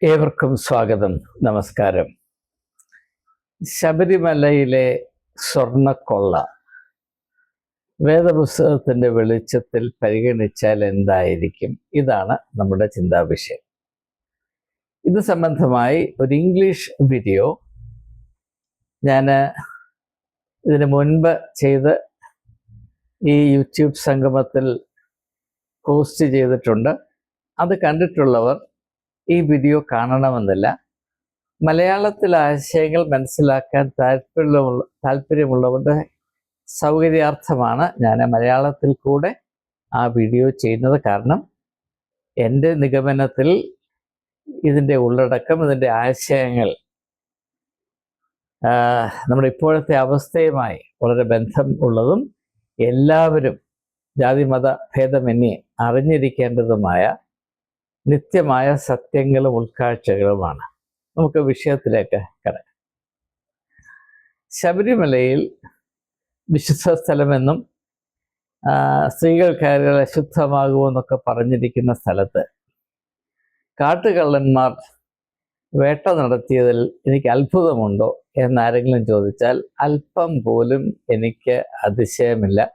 ഏവർക്കും സ്വാഗതം. നമസ്കാരം. ശബരിമലയിലെ സ്വർണ്ണക്കൊള്ള വേദപുസ്തകത്തിൻ്റെ വെളിച്ചത്തിൽ പരിഗണിച്ചാൽ എന്തായിരിക്കും? ഇതാണ് നമ്മുടെ ചിന്താവിഷയം. ഇത് സംബന്ധമായി ഒരു ഇംഗ്ലീഷ് വീഡിയോ ഞാൻ ഇതിനു മുൻപ് ചെയ്ത് ഈ യൂട്യൂബ് സംഗമത്തിൽ പോസ്റ്റ് ചെയ്തിട്ടുണ്ട്. അത് കണ്ടിട്ടുള്ളവർ ഈ വീഡിയോ കാണണമെന്നില്ല. മലയാളത്തിൽ ആശയങ്ങൾ മനസ്സിലാക്കാൻ താല്പര്യമുള്ളവരുടെ സൗകര്യാർത്ഥമാണ് ഞാൻ മലയാളത്തിൽ കൂടെ ആ വീഡിയോ ചെയ്യുന്നത്. കാരണം എൻ്റെ നിഗമനത്തിൽ ഇതിൻ്റെ ഉള്ളടക്കം, ഇതിൻ്റെ ആശയങ്ങൾ നമ്മുടെ ഇപ്പോഴത്തെ അവസ്ഥയുമായി വളരെ ബന്ധം ഉള്ളതും എല്ലാവരും ജാതിമത ഭേദമന്യേ അറിഞ്ഞിരിക്കേണ്ടതുമായ നിത്യമായ സത്യങ്ങളും ഉൾക്കാഴ്ചകളുമാണ്. നമുക്ക് വിഷയത്തിലേക്ക് കടക്കാം. ശബരിമലയിൽ വിശുദ്ധ സ്ഥലമെന്നും സ്ത്രീകൾ കയറിയാൽ അശുദ്ധമാകുമെന്നൊക്കെ പറഞ്ഞിരിക്കുന്ന സ്ഥലത്ത് കാട്ടുകള്ളന്മാർ വേട്ട നടത്തിയതിൽ എനിക്ക് അത്ഭുതമുണ്ടോ എന്നാരെങ്കിലും ചോദിച്ചാൽ അല്പം പോലും എനിക്ക് അതിശയമില്ല.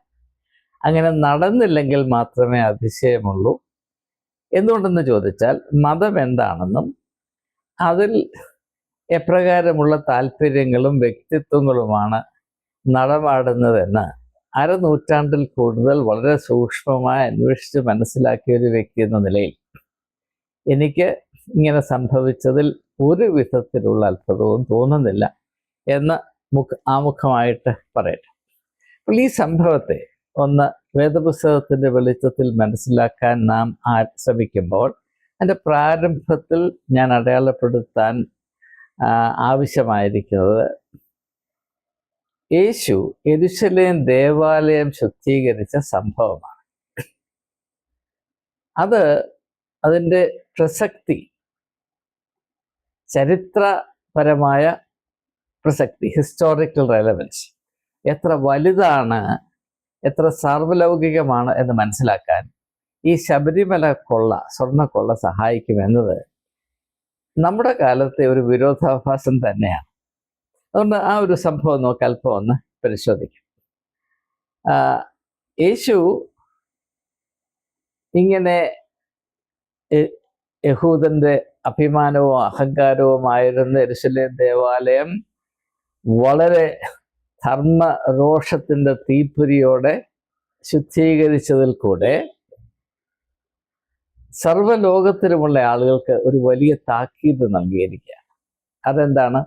അങ്ങനെ നടന്നില്ലെങ്കിൽ മാത്രമേ അതിശയമുള്ളൂ. എന്തുകൊണ്ടെന്ന് ചോദിച്ചാൽ മതം എന്താണെന്നും അതിൽ എപ്രകാരമുള്ള താല്പര്യങ്ങളും വ്യക്തിത്വങ്ങളുമാണ് നടമാടുന്നതെന്ന് അരനൂറ്റാണ്ടിൽ കൂടുതൽ വളരെ സൂക്ഷ്മമായി അന്വേഷിച്ച് മനസ്സിലാക്കിയ ഒരു വ്യക്തി എന്ന നിലയിൽ എനിക്ക് ഇങ്ങനെ സംഭവിച്ചതിൽ ഒരു വിധത്തിലുള്ള അത്ഭുതവും തോന്നുന്നില്ല എന്ന് ആമുഖമായിട്ട് പറയട്ടെ. അപ്പോൾ ഈ സംഭവത്തെ ഒന്ന് വേദപുസ്തകത്തിൻ്റെ വെളിച്ചത്തിൽ മനസ്സിലാക്കാൻ നാം ശ്രമിക്കുമ്പോൾ അതിൻ്റെ പ്രാരംഭത്തിൽ ഞാൻ അടയാളപ്പെടുത്താൻ ആവശ്യമായിരിക്കുന്നത് യേശു യെരൂശലേം ദേവാലയം ശുദ്ധീകരിച്ച സംഭവമാണ്. അതിൻ്റെ പ്രസക്തി, ചരിത്രപരമായ പ്രസക്തി, ഹിസ്റ്റോറിക്കൽ റെലവൻസ് എത്ര വലുതാണ്, എത്ര സാർവലൗകികമാണ് എന്ന് മനസ്സിലാക്കാൻ ഈ ശബരിമല കൊള്ള, സ്വർണ്ണക്കൊള്ള സഹായിക്കുമെന്നത് നമ്മുടെ കാലത്തെ ഒരു വിരോധാഭാസം തന്നെയാണ്. അതുകൊണ്ട് ആ ഒരു സംഭവം നമുക്ക് അല്പം ഒന്ന് പരിശോധിക്കാം. യേശു ഇങ്ങനെ യഹൂദന്റെ അഭിമാനവും അഹങ്കാരവുമായിരുന്ന യെരൂശലേം ദേവാലയം വളരെ ധർമ്മരോഷത്തിൻ്റെ തീപ്പൊരിയോടെ ശുദ്ധീകരിച്ചതിൽ കൂടെ സർവ്വലോകത്തിലുമുള്ള ആളുകൾക്ക് ഒരു വലിയ താക്കീത് നൽകിയിരിക്കുകയാണ്. അതെന്താണ്?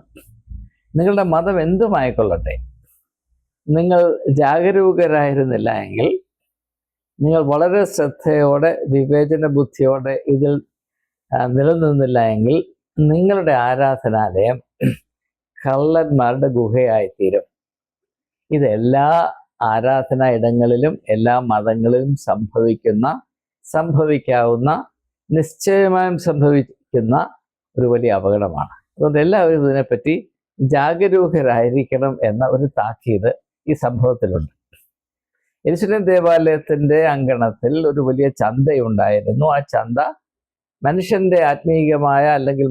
നിങ്ങളുടെ മതം എന്തുമായിക്കൊള്ളട്ടെ, നിങ്ങൾ ജാഗരൂകരായിരുന്നില്ല എങ്കിൽ, നിങ്ങൾ വളരെ ശ്രദ്ധയോടെ വിവേചന ബുദ്ധിയോടെ ഇതിൽ നിലനിന്നില്ല എങ്കിൽ നിങ്ങളുടെ ആരാധനാലയം കള്ളന്മാരുടെ ഗുഹയായിത്തീരും. ഇത് എല്ലാ ആരാധനാ ഇടങ്ങളിലും എല്ലാ മതങ്ങളിലും സംഭവിക്കാവുന്ന, നിശ്ചയമായും സംഭവിക്കുന്ന ഒരു വലിയ അപകടമാണ്. അതുകൊണ്ട് എല്ലാവരും ഇതിനെപ്പറ്റി ജാഗരൂകരായിരിക്കണം എന്ന ഒരു താക്കീത് ഈ സംഭവത്തിലുണ്ട്. യെരൂശലേം ദേവാലയത്തിൻ്റെ അങ്കണത്തിൽ ഒരു വലിയ ചന്തയുണ്ടായിരുന്നു. ആ ചന്ത മനുഷ്യൻ്റെ ആത്മീയമായ അല്ലെങ്കിൽ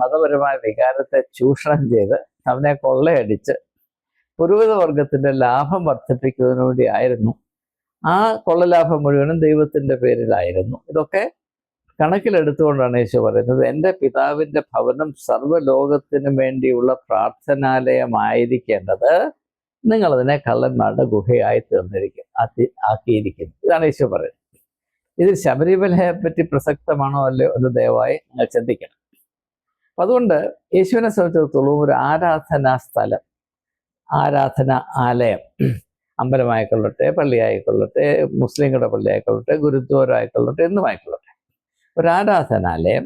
മതപരമായ വികാരത്തെ ചൂഷണം ചെയ്ത് അവനെ കൊള്ളയടിച്ച് പുരോഹിതവർഗത്തിൻ്റെ ലാഭം വർദ്ധിപ്പിക്കുന്നതിന് വേണ്ടിയായിരുന്നു. ആ കൊള്ളലാഭം മുഴുവനും ദൈവത്തിൻ്റെ പേരിലായിരുന്നു. ഇതൊക്കെ കണക്കിലെടുത്തുകൊണ്ടാണ് യേശു പറയുന്നത്, എൻ്റെ പിതാവിൻ്റെ ഭവനം സർവ്വലോകത്തിനു വേണ്ടിയുള്ള പ്രാർത്ഥനാലയമായിരിക്കേണ്ടത് നിങ്ങളതിനെ കള്ളന്മാരുടെ ഗുഹയായി ആക്കിയിരിക്കുന്നു. ഇതാണ് യേശു പറയുന്നത്. ഇതിൽ ശബരിമലയെ പറ്റി പ്രസക്തമാണോ അല്ലയോ എന്ന് ദയവായി നിങ്ങൾ ചിന്തിക്കണം. അപ്പം അതുകൊണ്ട് യേശുവിനെ സംബന്ധിച്ചിടത്തോളം ഒരു ആരാധനാ സ്ഥലം, ആരാധന ആലയം, അമ്പലമായിക്കൊള്ളട്ടെ, പള്ളിയായിക്കൊള്ളട്ടെ, മുസ്ലിങ്ങളുടെ പള്ളിയായിക്കൊള്ളട്ടെ, ഗുരുദ്വാര ആയിക്കൊള്ളട്ടെ, എന്തുമായിക്കൊള്ളട്ടെ, ഒരു ആരാധനാലയം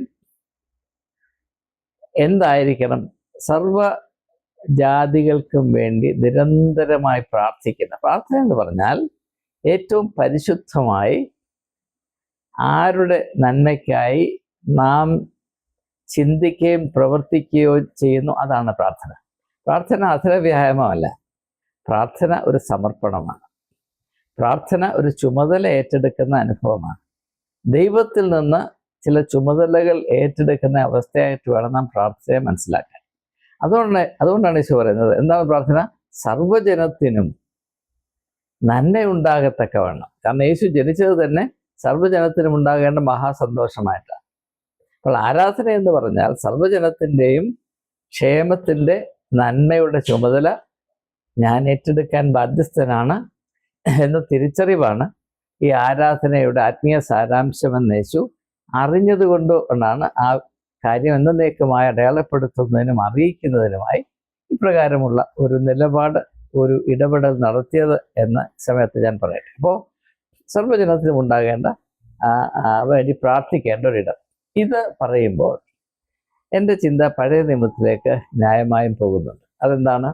എന്തായിരിക്കണം? സർവ ജാതികൾക്കും വേണ്ടി നിരന്തരമായി പ്രാർത്ഥിക്കുന്ന പ്രാർത്ഥന എന്ന് പറഞ്ഞാൽ ഏറ്റവും പരിശുദ്ധമായി ആരുടെ നന്മയ്ക്കായി നാം ചിന്തിക്കുകയും പ്രവർത്തിക്കുകയോ ചെയ്യുന്നു, അതാണ് പ്രാർത്ഥന. പ്രാർത്ഥന അധര വ്യായാമമല്ല. പ്രാർത്ഥന ഒരു സമർപ്പണമാണ്. പ്രാർത്ഥന ഒരു ചുമതല ഏറ്റെടുക്കുന്ന അനുഭവമാണ്. ദൈവത്തിൽ നിന്ന് ചില ചുമതലകൾ ഏറ്റെടുക്കുന്ന അവസ്ഥയായിട്ട് വേണം നാം പ്രാർത്ഥനയെ മനസ്സിലാക്കാൻ. അതുകൊണ്ടാണ് ഈശോ പറയുന്നത്, എന്താണ് പ്രാർത്ഥന? സർവ്വജനത്തിനും നന്മയുണ്ടാകത്തക്കവണ്ണം. കാരണം യേശു ജനിച്ചത് തന്നെ സർവ്വജനത്തിനും ഉണ്ടാകേണ്ട മഹാസന്തോഷമായിട്ടാണ്. അപ്പോൾ ആരാധന എന്ന് പറഞ്ഞാൽ സർവ്വജനത്തിൻ്റെയും ക്ഷേമത്തിൻ്റെ നന്മയുടെ ചുമതല ഞാൻ ഏറ്റെടുക്കാൻ ബാധ്യസ്ഥനാണ് എന്ന തിരിച്ചറിവാണ് ഈ ആരാധനയുടെ ആത്മീയ സാരാംശമെന്ന് യേശു അറിഞ്ഞതുകൊണ്ടാണ് ആ കാര്യം എന്നേക്കുമായി അടയാളപ്പെടുത്തുന്നതിനും അറിയിക്കുന്നതിനുമായി ഇപ്രകാരമുള്ള ഒരു നിലപാട്, ഒരു ഇടപെടൽ നടത്തിയത് എന്ന സമയത്ത് ഞാൻ പറയട്ടെ. അപ്പോൾ സർവ്വജനത്തിനും ഉണ്ടാകേണ്ട വേണ്ടി പ്രാർത്ഥിക്കേണ്ട ഒരിടം. ഇത് പറയുമ്പോൾ എൻ്റെ ചിന്ത പഴയ നിയമത്തിലേക്ക് ന്യായമായും പോകുന്നുണ്ട്. അതെന്താണ്?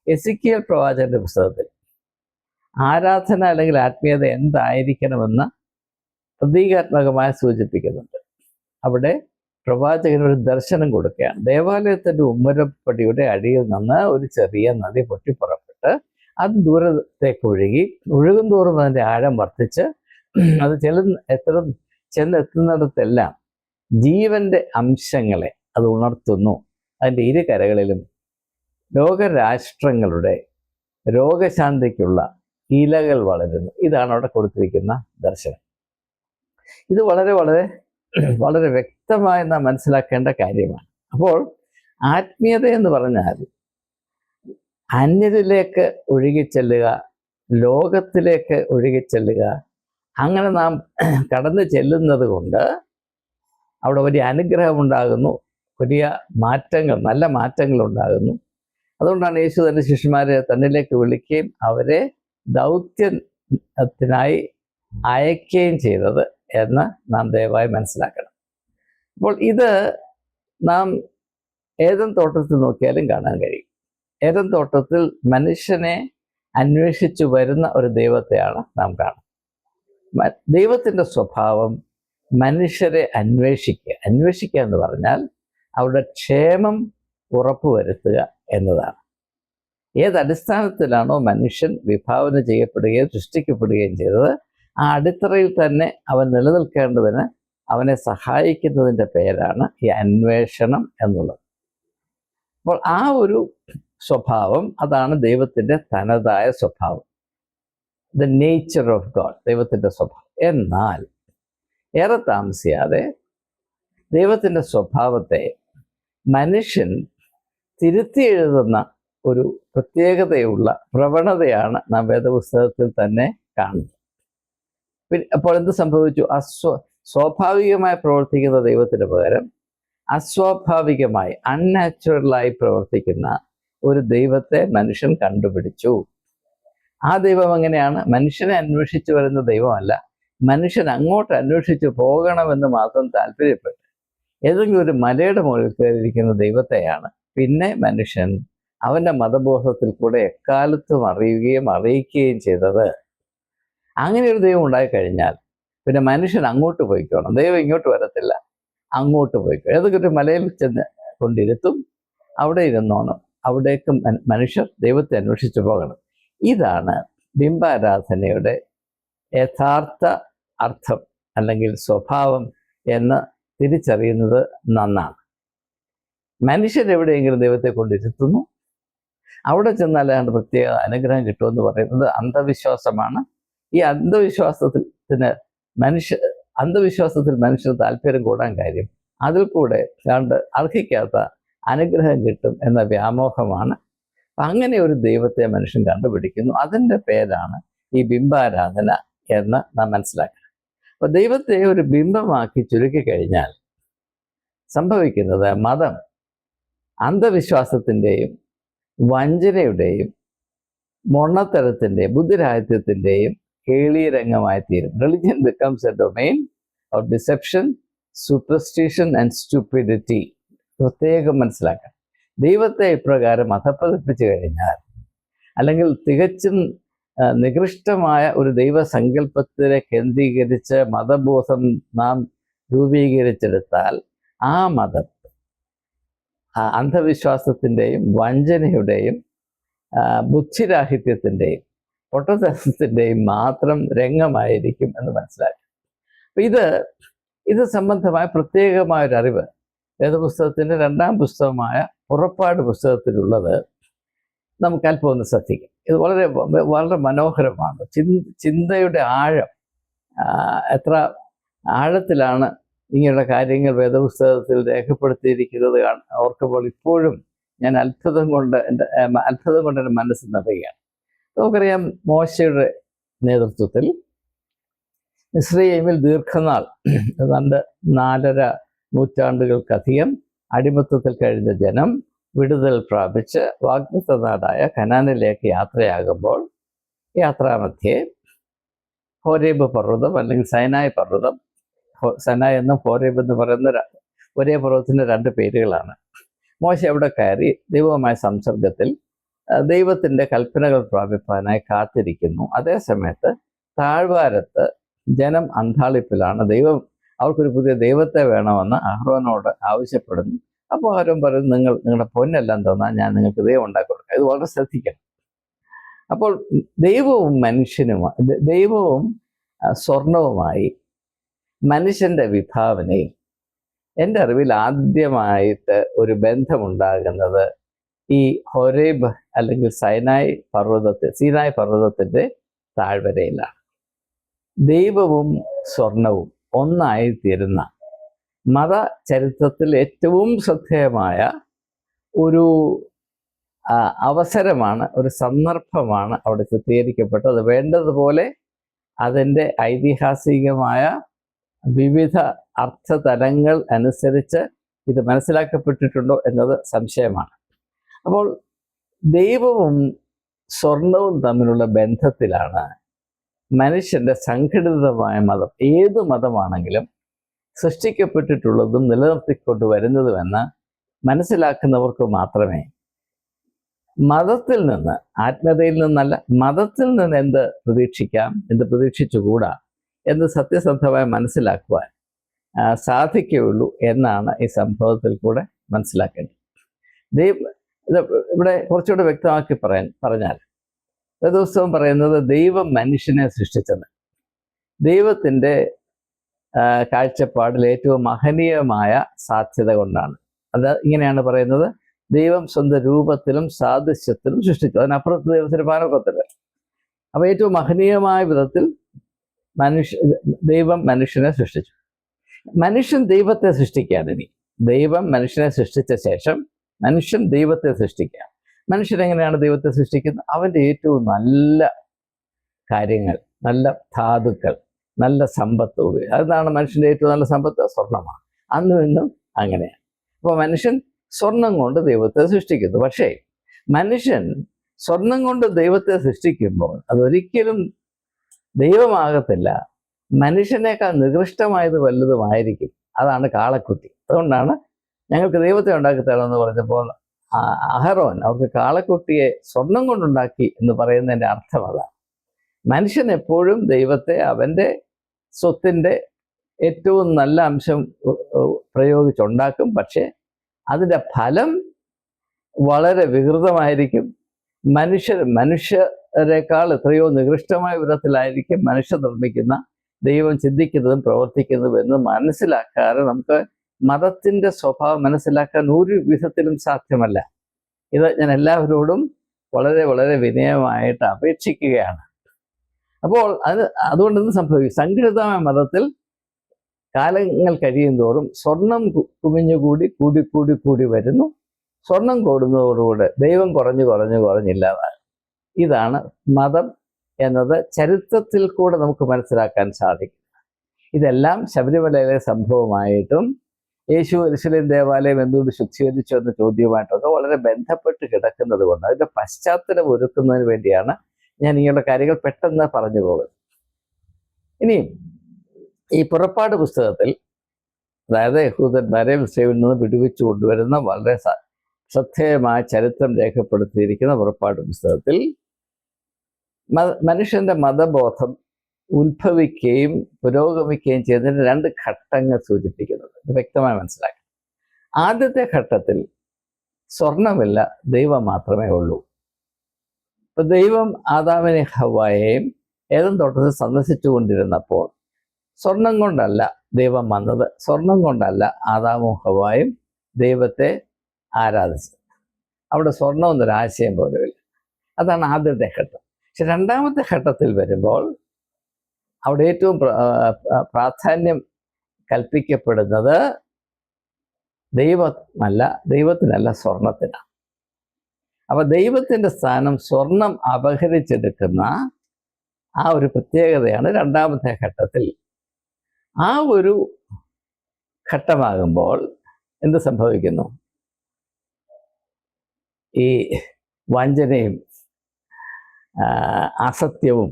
എസെക്കിയേൽ പ്രവാചകന്റെ പുസ്തകത്തിൽ ആരാധന അല്ലെങ്കിൽ ആത്മീയത എന്തായിരിക്കണമെന്ന് പ്രതീകാത്മകമായി സൂചിപ്പിക്കുന്നുണ്ട്. അവിടെ പ്രവാചകൻ ഒരു ദർശനം കൊടുക്കുകയാണ്. ദേവാലയത്തിൻ്റെ ഉമ്മരപ്പടിയുടെ അടിയിൽ നിന്ന് ഒരു ചെറിയ നദി പൊട്ടിപ്പുറപ്പെട്ട് അത് ദൂരത്തേക്ക് ഒഴുകും തോറും അതിൻ്റെ ആഴം വർദ്ധിച്ച് അത് ചെന്നെത്തുന്നിടത്തെല്ലാം ജീവന്റെ അംശങ്ങളെ അത് ഉണർത്തുന്നു. അതിൻ്റെ ഇരു കരകളിലും ലോകരാഷ്ട്രങ്ങളുടെ രോഗശാന്തിക്കുള്ള ഇലകൾ വളരുന്നു. ഇതാണ് അവിടെ കൊടുത്തിരിക്കുന്ന ദർശനം. ഇത് വളരെ വളരെ വളരെ വ്യക്തമായി നാം മനസ്സിലാക്കേണ്ട കാര്യമാണ്. അപ്പോൾ ആത്മീയത എന്ന് പറഞ്ഞാൽ അന്യരിലേക്ക് ഒഴുകിച്ചെല്ലുക, ലോകത്തിലേക്ക് ഒഴുകിച്ചെല്ലുക, അങ്ങനെ നാം കടന്നു ചെല്ലുന്നത് കൊണ്ട് അവിടെ വലിയ അനുഗ്രഹം ഉണ്ടാകുന്നു, വലിയ മാറ്റങ്ങൾ, നല്ല മാറ്റങ്ങൾ ഉണ്ടാകുന്നു. അതുകൊണ്ടാണ് യേശു തൻ്റെ ശിഷ്യന്മാരെ തന്നിലേക്ക് വിളിക്കുകയും അവരെ ദൗത്യത്തിനായി അയക്കുകയും ചെയ്തത് എന്ന് നാം ദയവായി മനസ്സിലാക്കണം. അപ്പോൾ ഇത് നാം ഏദൻ തോട്ടത്തിൽ നോക്കിയാലും കാണാൻ കഴിയും. ഏദൻ തോട്ടത്തിൽ മനുഷ്യനെ അന്വേഷിച്ചു വരുന്ന ഒരു ദൈവത്തെയാണ് നാം കാണുന്നത്. ദൈവത്തിൻ്റെ സ്വഭാവം മനുഷ്യരെ അന്വേഷിക്കുക എന്ന് പറഞ്ഞാൽ അവരുടെ ക്ഷേമം ഉറപ്പുവരുത്തുക എന്നതാണ്. ഏതടിസ്ഥാനത്തിലാണോ മനുഷ്യൻ വിഭാവന ചെയ്യപ്പെടുകയും സൃഷ്ടിക്കപ്പെടുകയും ചെയ്തത്, ആ അടിത്തറയിൽ തന്നെ അവൻ നിലനിൽക്കേണ്ടതിന് അവനെ സഹായിക്കുന്നതിൻ്റെ പേരാണ് ഈ അന്വേഷണം എന്നുള്ളത്. അപ്പോൾ ആ ഒരു സ്വഭാവം, അതാണ് ദൈവത്തിൻ്റെ തനതായ സ്വഭാവം, ദ നേച്ചർ ഓഫ് ഗോഡ്, ദൈവത്തിൻ്റെ സ്വഭാവം. എന്നാൽ ഏറെ താമസിയാതെ ദൈവത്തിൻ്റെ സ്വഭാവത്തെ മനുഷ്യൻ തിരുത്തി എഴുതുന്ന ഒരു പ്രത്യേകതയുള്ള പ്രവണതയാണ് നാം വേദപുസ്തകത്തിൽ തന്നെ കാണുന്നത്. അപ്പോൾ എന്ത് സംഭവിച്ചു? സ്വാഭാവികമായി പ്രവർത്തിക്കുന്ന ദൈവത്തിന് പകരം അസ്വാഭാവികമായി അൺനാച്ചുറലായി പ്രവർത്തിക്കുന്ന ഒരു ദൈവത്തെ മനുഷ്യൻ കണ്ടുപിടിച്ചു. ആ ദൈവം എങ്ങനെയാണ്? മനുഷ്യനെ അന്വേഷിച്ചു വരുന്ന ദൈവമല്ല, മനുഷ്യൻ അങ്ങോട്ട് അന്വേഷിച്ചു പോകണമെന്ന് മാത്രം താല്പര്യപ്പെട്ടു ഏതെങ്കിലും ഒരു മലയുടെ മുകളിൽ കയറിയിരിക്കുന്ന ദൈവത്തെയാണ് പിന്നെ മനുഷ്യൻ അവൻ്റെ മതബോധത്തിൽ കൂടെ എക്കാലത്തും അറിയിക്കുകയും ചെയ്തത്. അങ്ങനെ ഒരു ദൈവം ഉണ്ടായിക്കഴിഞ്ഞാൽ പിന്നെ മനുഷ്യൻ അങ്ങോട്ട് പോയിക്കോണം, ദൈവം ഇങ്ങോട്ട് വരത്തില്ല, അങ്ങോട്ട് പോയിക്കോ. ഏതൊക്കെ ഒരു മലയിൽ ചെന്ന് കൊണ്ടിരുത്തും, അവിടെ ഇരുന്നോണം, അവിടേക്കും മനുഷ്യർ ദൈവത്തെ അന്വേഷിച്ചു പോകണം. ഇതാണ് ബിംബാരാധനയുടെ യഥാർത്ഥ അർത്ഥം അല്ലെങ്കിൽ സ്വഭാവം എന്ന് തിരിച്ചറിയുന്നത് നന്നാണ്. മനുഷ്യർ എവിടെയെങ്കിലും ദൈവത്തെ കൊണ്ടിരുത്തുന്നു, അവിടെ ചെന്നാൽ അതിൻ്റെ പ്രത്യേക അനുഗ്രഹം കിട്ടുമെന്ന് പറയുന്നത് അന്ധവിശ്വാസമാണ്. ഈ അന്ധവിശ്വാസത്തിൽ മനുഷ്യന് താല്പര്യം കൂടാൻ കാര്യം അതിൽ കൂടെ അർഹിക്കാത്ത അനുഗ്രഹം കിട്ടും എന്ന വ്യാമോഹമാണ്. അങ്ങനെ ഒരു ദൈവത്തെ മനുഷ്യൻ കണ്ടുപിടിക്കുന്നു. അതിൻ്റെ പേരാണ് ഈ ബിംബാരാധന എന്ന് നാം മനസ്സിലാക്കണം. അപ്പോൾ ദൈവത്തെ ഒരു ബിംബമാക്കി ചുരുക്കി കഴിഞ്ഞാൽ സംഭവിക്കുന്നത് മതം അന്ധവിശ്വാസത്തിൻ്റെയും വഞ്ചനയുടെയും മൊണ്ണത്തരത്തിൻ്റെയും ബുദ്ധിരാഹിത്യത്തിൻ്റെയും കേളീരംഗമായി തീരും. Religion becomes A domain of deception, superstition and stupidity. പ്രത്യേകം മനസ്സിലാക്കാം. ദൈവത്തെ ഇപ്രകാരം അധപ്പതിപ്പിച്ചു കഴിഞ്ഞാൽ, അല്ലെങ്കിൽ തികച്ചും നികൃഷ്ടമായ ഒരു ദൈവസങ്കല്പത്തിനെ കേന്ദ്രീകരിച്ച് മതബോധം നാം രൂപീകരിച്ചെടുത്താൽ ആ മതം അന്ധവിശ്വാസത്തിൻ്റെയും വഞ്ചനയുടെയും ബുദ്ധിരാഹിത്യത്തിൻ്റെയും പൊട്ടത്തരത്തിൻ്റെയും മാത്രം രംഗമായിരിക്കും എന്ന് മനസ്സിലാക്കി. അപ്പം ഇത് ഇത് സംബന്ധമായ പ്രത്യേകമായൊരു അറിവ് വേദപുസ്തകത്തിൻ്റെ 2-ാം പുസ്തകമായ പുറപ്പാട് പുസ്തകത്തിലുള്ളത് നമുക്ക് അല്പം ഒന്ന് ശ്രദ്ധിക്കാം. ഇത് വളരെ വളരെ മനോഹരമാണ്. ചിന്തയുടെ ആഴം എത്ര ആഴത്തിലാണ് ഇങ്ങനെയുള്ള കാര്യങ്ങൾ വേദപുസ്തകത്തിൽ രേഖപ്പെടുത്തിയിരിക്കുന്നത് ഓർക്കുമ്പോൾ ഇപ്പോഴും ഞാൻ അത്ഭുതം കൊണ്ട് എൻ്റെ മനസ്സ് നിറയുകയാണ്. നമുക്കറിയാം, മോശയുടെ നേതൃത്വത്തിൽ മിസ്രയീമിൽ ദീർഘനാൾ 4.5 നൂറ്റാണ്ടുകൾക്കധികം അടിമത്തത്തിൽ കഴിഞ്ഞ ജനം വിടുതൽ പ്രാപിച്ച് വാഗ്ദത്ത നാടായ കനാനിലേക്ക് യാത്രയാകുമ്പോൾ യാത്രാമധ്യേ ഹോരേബ് പർവ്വതം അല്ലെങ്കിൽ സൈനായ് പർവ്വതം, സൈനായ് എന്നും ഹോരേബ് എന്ന് പറയുന്ന ഒരേ പർവ്വതത്തിൻ്റെ 2 പേരുകളാണ്. മോശ അവിടെ കയറി ദൈവമായ സംസർഗത്തിൽ ദൈവത്തിൻ്റെ കൽപ്പനകൾ പ്രാപിപ്പാനായി കാത്തിരിക്കുന്നു. അതേ സമയത്ത് താഴ്വാരത്ത് ജനം അന്താളിപ്പിലാണ്. അവർക്കൊരു പുതിയ ദൈവത്തെ വേണമെന്ന് അഹ്റോനോട് ആവശ്യപ്പെടുന്നു. അപ്പോൾ ആരും പറയും, നിങ്ങളുടെ പൊന്നെല്ലാം തന്നാൽ ഞാൻ നിങ്ങൾക്ക് ദൈവം ഉണ്ടാക്കി കൊടുക്കാം. ഇത് വളരെ ശ്രദ്ധിക്കണം. അപ്പോൾ ദൈവവും സ്വർണവുമായി മനുഷ്യൻ്റെ വിഭാവനയിൽ എൻ്റെ അറിവിൽ ആദ്യമായിട്ട് ഒരു ബന്ധമുണ്ടാകുന്നത് ഈ ഹോരേബ് അല്ലെങ്കിൽ സീനായ് പർവ്വതത്തിൻ്റെ താഴ്വരയിലാണ്. ദൈവവും സ്വർണവും ഒന്നായിത്തീരുന്ന മത ചരിത്രത്തിൽ ഏറ്റവും ശ്രദ്ധേയമായ ഒരു അവസരമാണ്, ഒരു സന്ദർഭമാണ് അവിടെ ചിത്രീകരിക്കപ്പെട്ടത്. വേണ്ടതുപോലെ അതിൻ്റെ ഐതിഹാസികമായ വിവിധ അർത്ഥതലങ്ങൾ അനുസരിച്ച് ഇത് മനസ്സിലാക്കപ്പെട്ടിട്ടുണ്ടോ എന്നത് സംശയമാണ്. അപ്പോൾ ദൈവവും സ്വർണവും തമ്മിലുള്ള ബന്ധത്തിലാണ് മനുഷ്യൻ്റെ സംഘടിതമായ മതം, ഏത് മതമാണെങ്കിലും സൃഷ്ടിക്കപ്പെട്ടിട്ടുള്ളതും നിലനിർത്തിക്കൊണ്ട് വരുന്നതുമെന്ന് മനസ്സിലാക്കുന്നവർക്ക് മാത്രമേ മതത്തിൽ നിന്ന്, ആത്മീയതയിൽ നിന്നല്ല, മതത്തിൽ നിന്ന് എന്ത് പ്രതീക്ഷിക്കാം, എന്ത് പ്രതീക്ഷിച്ചുകൂടാ എന്ന് സത്യസന്ധമായി മനസ്സിലാക്കുവാൻ സാധിക്കുകയുള്ളൂ എന്നാണ് ഈ സംഭവത്തിൽ കൂടെ മനസ്സിലാക്കേണ്ടത്. ഇവിടെ കുറച്ചുകൂടെ വ്യക്തമാക്കി പറഞ്ഞാൽ വേദപുസ്തകം പറയുന്നത് ദൈവം മനുഷ്യനെ സൃഷ്ടിച്ചത് ദൈവത്തിൻ്റെ കാഴ്ചപ്പാടിൽ ഏറ്റവും മഹനീയമായ സാധ്യത കൊണ്ടാണ്. അത് ഇങ്ങനെയാണ് പറയുന്നത്: ദൈവം സ്വന്തം രൂപത്തിലും സാദൃശ്യത്തിലും സൃഷ്ടിച്ചു. അതിനപ്പുറത്ത് ദൈവത്തിന് പാനൊക്കത്തില്ല. അപ്പോൾ ഏറ്റവും മഹനീയമായ വിധത്തിൽ ദൈവം മനുഷ്യനെ സൃഷ്ടിച്ചു. മനുഷ്യൻ ദൈവത്തെ സൃഷ്ടിക്കുകയാണ്. ഇനി ദൈവം മനുഷ്യനെ സൃഷ്ടിച്ച ശേഷം മനുഷ്യൻ ദൈവത്തെ സൃഷ്ടിക്കുക. മനുഷ്യൻ എങ്ങനെയാണ് ദൈവത്തെ സൃഷ്ടിക്കുന്നത്? അവൻ്റെ ഏറ്റവും നല്ല കാര്യങ്ങൾ, നല്ല ധാതുക്കൾ, നല്ല സമ്പത്ത് ഉപയോഗിക്കും. അതാണ് മനുഷ്യൻ്റെ ഏറ്റവും നല്ല സമ്പത്ത്, സ്വർണ്ണമാണ്. അന്നും ഇന്നും അങ്ങനെയാണ്. അപ്പോൾ മനുഷ്യൻ സ്വർണം കൊണ്ട് ദൈവത്തെ സൃഷ്ടിക്കുന്നു. പക്ഷേ മനുഷ്യൻ സ്വർണം കൊണ്ട് ദൈവത്തെ സൃഷ്ടിക്കുമ്പോൾ അതൊരിക്കലും ദൈവമാകത്തില്ല. മനുഷ്യനേക്കാൾ നികൃഷ്ടമായത് വല്ലതുമായിരിക്കും. അതാണ് കാളക്കുട്ടി. അതുകൊണ്ടാണ് ഞങ്ങൾക്ക് ദൈവത്തെ ഉണ്ടാക്കി തരണമെന്ന് പറഞ്ഞപ്പോൾ അഹറോൻ അവർക്ക് കാളക്കുട്ടിയെ സ്വർണം കൊണ്ടുണ്ടാക്കി എന്ന് പറയുന്നതിൻ്റെ അർത്ഥം അതാണ്. മനുഷ്യൻ എപ്പോഴും ദൈവത്തെ അവൻ്റെ സ്വത്തിൻ്റെ ഏറ്റവും നല്ല അംശം പ്രയോഗിച്ചുണ്ടാക്കും. പക്ഷേ അതിൻ്റെ ഫലം വളരെ വികൃതമായിരിക്കും. മനുഷ്യരെക്കാൾ എത്രയോ നികൃഷ്ടമായ വിധത്തിലായിരിക്കും മനുഷ്യർ നിർമ്മിക്കുന്ന ദൈവം ചിന്തിക്കുന്നതും പ്രവർത്തിക്കുന്നതും എന്ന് മനസ്സിലാക്കാതെ നമുക്ക് മതത്തിൻ്റെ സ്വഭാവം മനസ്സിലാക്കാൻ ഒരു വിധത്തിലും സാധ്യമല്ല. ഇത് ഞാൻ എല്ലാവരോടും വളരെ വളരെ വിനയമായിട്ട് അപേക്ഷിക്കുകയാണ്. അപ്പോൾ അതുകൊണ്ട് എന്ത് സംഭവിക്കും? സംഘടിതമായ മതത്തിൽ കാലങ്ങൾ കഴിയും തോറും സ്വർണം കുമിഞ്ഞുകൂടി കൂടി കൂടി കൂടി വരുന്നു. സ്വർണം കൂടുന്നതോടുകൂടെ ദൈവം കുറഞ്ഞില്ലാതാകും. ഇതാണ് മതം എന്നത് ചരിത്രത്തിൽ കൂടെ നമുക്ക് മനസ്സിലാക്കാൻ സാധിക്കും. ഇതെല്ലാം ശബരിമലയിലെ സംഭവമായിട്ടും യേശു യെരൂശലേം ദേവാലയം എന്തുകൊണ്ട് ശുദ്ധീകരിച്ചു എന്ന ചോദ്യവുമായിട്ടൊക്കെ വളരെ ബന്ധപ്പെട്ട് കിടക്കുന്നത് കൊണ്ട് അതിൻ്റെ പശ്ചാത്തലം ഒരുക്കുന്നതിന് വേണ്ടിയാണ് ഞാൻ ഇങ്ങനെയുള്ള കാര്യങ്ങൾ പെട്ടെന്ന് പറഞ്ഞു പോകുന്നത്. ഇനിയും ഈ പുറപ്പാട് പുസ്തകത്തിൽ, അതായത് യഹൂദന്മാരെ മിസ്രയീമിൽ നിന്ന് വിടുവിച്ചു കൊണ്ടുവരുന്ന വളരെ ശ്രദ്ധേയമായ ചരിത്രം രേഖപ്പെടുത്തിയിരിക്കുന്ന പുറപ്പാട് പുസ്തകത്തിൽ മനുഷ്യൻ്റെ മതബോധം ഉത്ഭവിക്കുകയും പുരോഗമിക്കുകയും ചെയ്തതിന് 2 ഘട്ടങ്ങൾ സൂചിപ്പിക്കുന്നുണ്ട്. ഇത് വ്യക്തമായി മനസ്സിലാക്കി. ആദ്യത്തെ ഘട്ടത്തിൽ സ്വർണമില്ല, ദൈവം മാത്രമേ ഉള്ളൂ. ഇപ്പം ദൈവം ആദാമിനെ ഹവ്വായെയും ഏദൻ തോട്ടത്തിൽ സന്ദർശിച്ചു കൊണ്ടിരുന്നപ്പോൾ സ്വർണം കൊണ്ടല്ല ദൈവം വന്നത് സ്വർണം കൊണ്ടല്ല. ആദാമും ഹവ്വായും ദൈവത്തെ ആരാധിച്ചത്. അവിടെ സ്വർണം എന്നൊരാശയം പോലുമില്ല. അതാണ് ആദ്യത്തെ ഘട്ടം. പക്ഷെ രണ്ടാമത്തെ ഘട്ടത്തിൽ വരുമ്പോൾ അവിടെ ഏറ്റവും പ്രാധാന്യം കൽപ്പിക്കപ്പെടുന്നത് ദൈവത്തിനല്ല, സ്വർണത്തിനാണ്. അപ്പൊ ദൈവത്തിന്റെ സ്ഥാനം സ്വർണം അപഹരിച്ചെടുക്കുന്ന ആ ഒരു പ്രത്യേകതയാണ് രണ്ടാമത്തെ ഘട്ടത്തിൽ. ആ ഒരു ഘട്ടമാകുമ്പോൾ എന്ത് സംഭവിക്കുന്നു? ഈ വഞ്ചനയും അസത്യവും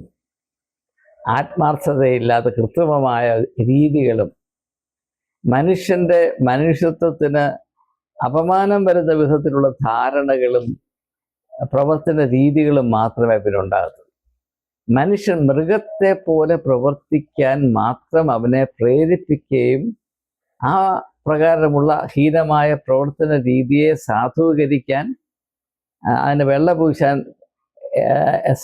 ആത്മാർത്ഥതയില്ലാത്ത കൃത്രിമമായ രീതികളും മനുഷ്യന്റെ മനുഷ്യത്വത്തിന് അപമാനം വരുന്ന വിധത്തിലുള്ള ധാരണകളും പ്രവർത്തന രീതികളും മാത്രമേ പിന്നെ ഉണ്ടാകത്തുള്ളൂ. മനുഷ്യൻ മൃഗത്തെ പോലെ പ്രവർത്തിക്കാൻ മാത്രം അവനെ പ്രേരിപ്പിക്കുകയും ആ പ്രകാരമുള്ള ഹീനമായ പ്രവർത്തന രീതിയെ സാധൂകരിക്കാൻ, അതിന് വെള്ളപൂശാൻ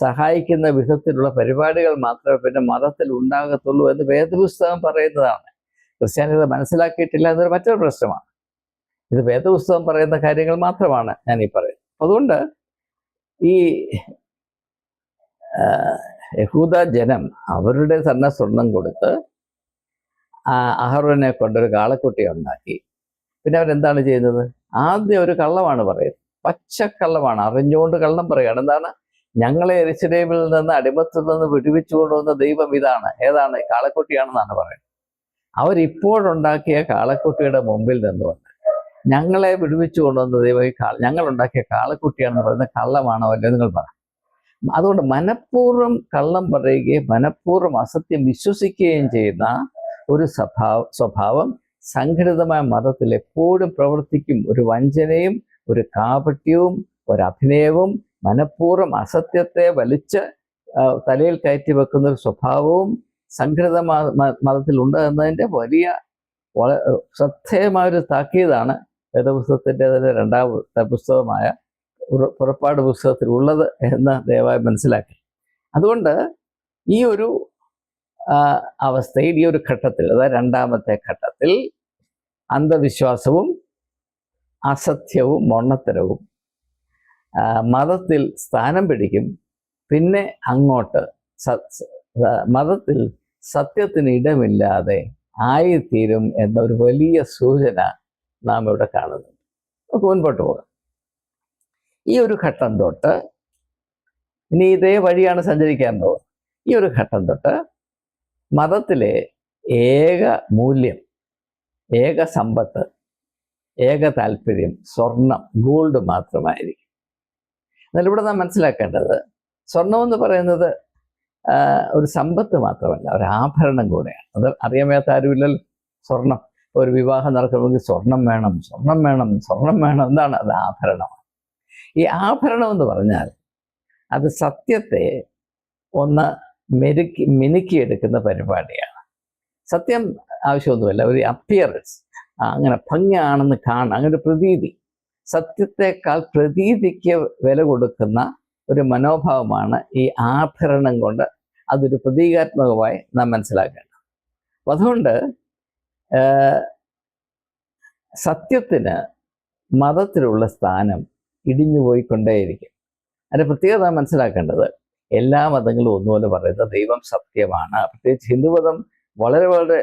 സഹായിക്കുന്ന വിധത്തിലുള്ള പരിപാടികൾ മാത്രമേ പിന്നെ മതത്തിൽ ഉണ്ടാകത്തുള്ളൂ എന്ന് വേദപുസ്തകം പറയുന്നതാണ്. ക്രിസ്ത്യാനികൾ മനസ്സിലാക്കിയിട്ടില്ല എന്നൊരു മറ്റൊരു പ്രശ്നമാണ്. ഇത് വേദപുസ്തകം പറയുന്ന കാര്യങ്ങൾ മാത്രമാണ് ഞാൻ ഈ പറയുന്നത്. അതുകൊണ്ട് ഈ യഹൂദ ജനം അവരുടെ തന്നെ സ്വർണം കൊടുത്ത് അഹറോനെ കൊണ്ടൊരു കാളക്കുട്ടിയെ ഉണ്ടാക്കി. പിന്നെ അവരെന്താണ് ചെയ്യുന്നത്? ആദ്യം ഒരു കള്ളമാണ് പറയുന്നത്, പച്ചക്കള്ളമാണ്, അറിഞ്ഞുകൊണ്ട് കള്ളം പറയുകയാണ്. എന്താണ്? ഞങ്ങളെ യെരൂശലേമിൽ നിന്ന് അടിമത്തിൽ നിന്ന് വിടുവിച്ചു കൊണ്ടുവന്ന ദൈവം ഇതാണ്. ഏതാണ്? കാളക്കുട്ടിയാണെന്നാണ് പറയുന്നത്. അവരിപ്പോഴുണ്ടാക്കിയ കാളക്കുട്ടിയുടെ മുമ്പിൽ നിന്നുകൊണ്ട് ഞങ്ങളെ വിടുവിച്ചു കൊണ്ടുവന്ന ദൈവം ഞങ്ങളുണ്ടാക്കിയ കാളക്കുട്ടിയാണെന്ന് പറയുന്ന കള്ളമാണോ അല്ലേ നിങ്ങൾ പറ. അതുകൊണ്ട് മനഃപൂർവ്വം കള്ളം പറയുകയും മനഃപൂർവ്വം അസത്യം വിശ്വസിക്കുകയും ചെയ്യുന്ന ഒരു സ്വഭാവം സംഘടിതമായ മതത്തിൽ എപ്പോഴും പ്രവർത്തിക്കും. ഒരു വഞ്ചനയും ഒരു കാപട്യവും ഒരു അഭിനയവും മനഃപൂർവ്വം അസത്യത്തെ വലിച്ച് തലയിൽ കയറ്റി വെക്കുന്ന ഒരു സ്വഭാവവും സംഘടിത മതത്തിലുണ്ട് എന്നതിൻ്റെ വലിയ ശ്രദ്ധേയമായൊരു താക്കീതാണ് വേദപുസ്തകത്തിൻ്റെ തന്നെ രണ്ടാമത്തെ പുസ്തകമായ പുറപ്പാട് പുസ്തകത്തിൽ ഉള്ളത് എന്ന് ദയവായി മനസ്സിലാക്കി. അതുകൊണ്ട് ഈ ഒരു അവസ്ഥയിൽ, ഈ ഒരു ഘട്ടത്തിൽ, അതായത് രണ്ടാമത്തെ ഘട്ടത്തിൽ അന്ധവിശ്വാസവും അസത്യവും മൊണ്ണത്തരവും മതത്തിൽ സ്ഥാനം പിടിക്കും. പിന്നെ അങ്ങോട്ട് മതത്തിൽ സത്യത്തിന് ഇടമില്ലാതെ ആയിത്തീരും എന്നൊരു വലിയ സൂചന നാം ഇവിടെ കാണുന്നുണ്ട്. നമുക്ക് മുൻപോട്ട് പോകാം. ഈ ഒരു ഘട്ടം തൊട്ട് ഇനി ഇതേ വഴിയാണ് സഞ്ചരിക്കാൻ പോകുന്നത്. ഈ ഒരു ഘട്ടം തൊട്ട് മതത്തിലെ ഏക മൂല്യം, ഏക സമ്പത്ത്, ഏക താല്പര്യം സ്വർണം, ഗോൾഡ് മാത്രമായിരിക്കും. എന്നാൽ ഇവിടെ നാം മനസ്സിലാക്കേണ്ടത് സ്വർണം എന്ന് പറയുന്നത് ഒരു സമ്പത്ത് മാത്രമല്ല, ഒരു ആഭരണം കൂടെയാണ്. അത് അറിയാൻ വയ്യാത്ത ആരുമില്ലല്ലോ. സ്വർണം, ഒരു വിവാഹം നടക്കണമെങ്കിൽ സ്വർണം വേണം, സ്വർണം വേണം, സ്വർണം വേണം. എന്താണ്? അത് ആഭരണമാണ്. ഈ ആഭരണം എന്ന് പറഞ്ഞാൽ അത് സത്യത്തെ ഒന്ന് മിനുക്കിയെടുക്കുന്ന പരിപാടിയാണ്. സത്യം ആവശ്യമൊന്നുമില്ല, ഒരു അപ്പിയറൻസ്, അങ്ങനെ ഭംഗിയാണെന്ന് കാണാൻ, അങ്ങനെ ഒരു പ്രതീതി. സത്യത്തെക്കാൾ പ്രതീതിക്ക് വില കൊടുക്കുന്ന ഒരു മനോഭാവമാണ് ഈ ആഭരണം കൊണ്ട് അതൊരു പ്രതീകാത്മകമായി നാം മനസ്സിലാക്കേണ്ടത്. അപ്പം അതുകൊണ്ട് സത്യത്തിന് മതത്തിലുള്ള സ്ഥാനം ഇടിഞ്ഞുപോയിക്കൊണ്ടേയിരിക്കും. അതിൻ്റെ പ്രത്യേകത നാം മനസ്സിലാക്കേണ്ടത് എല്ലാ മതങ്ങളും ഒന്നുപോലെ പറയുന്നത് ദൈവം സത്യമാണ്. പ്രത്യേകിച്ച് ഹിന്ദുമതം വളരെ വളരെ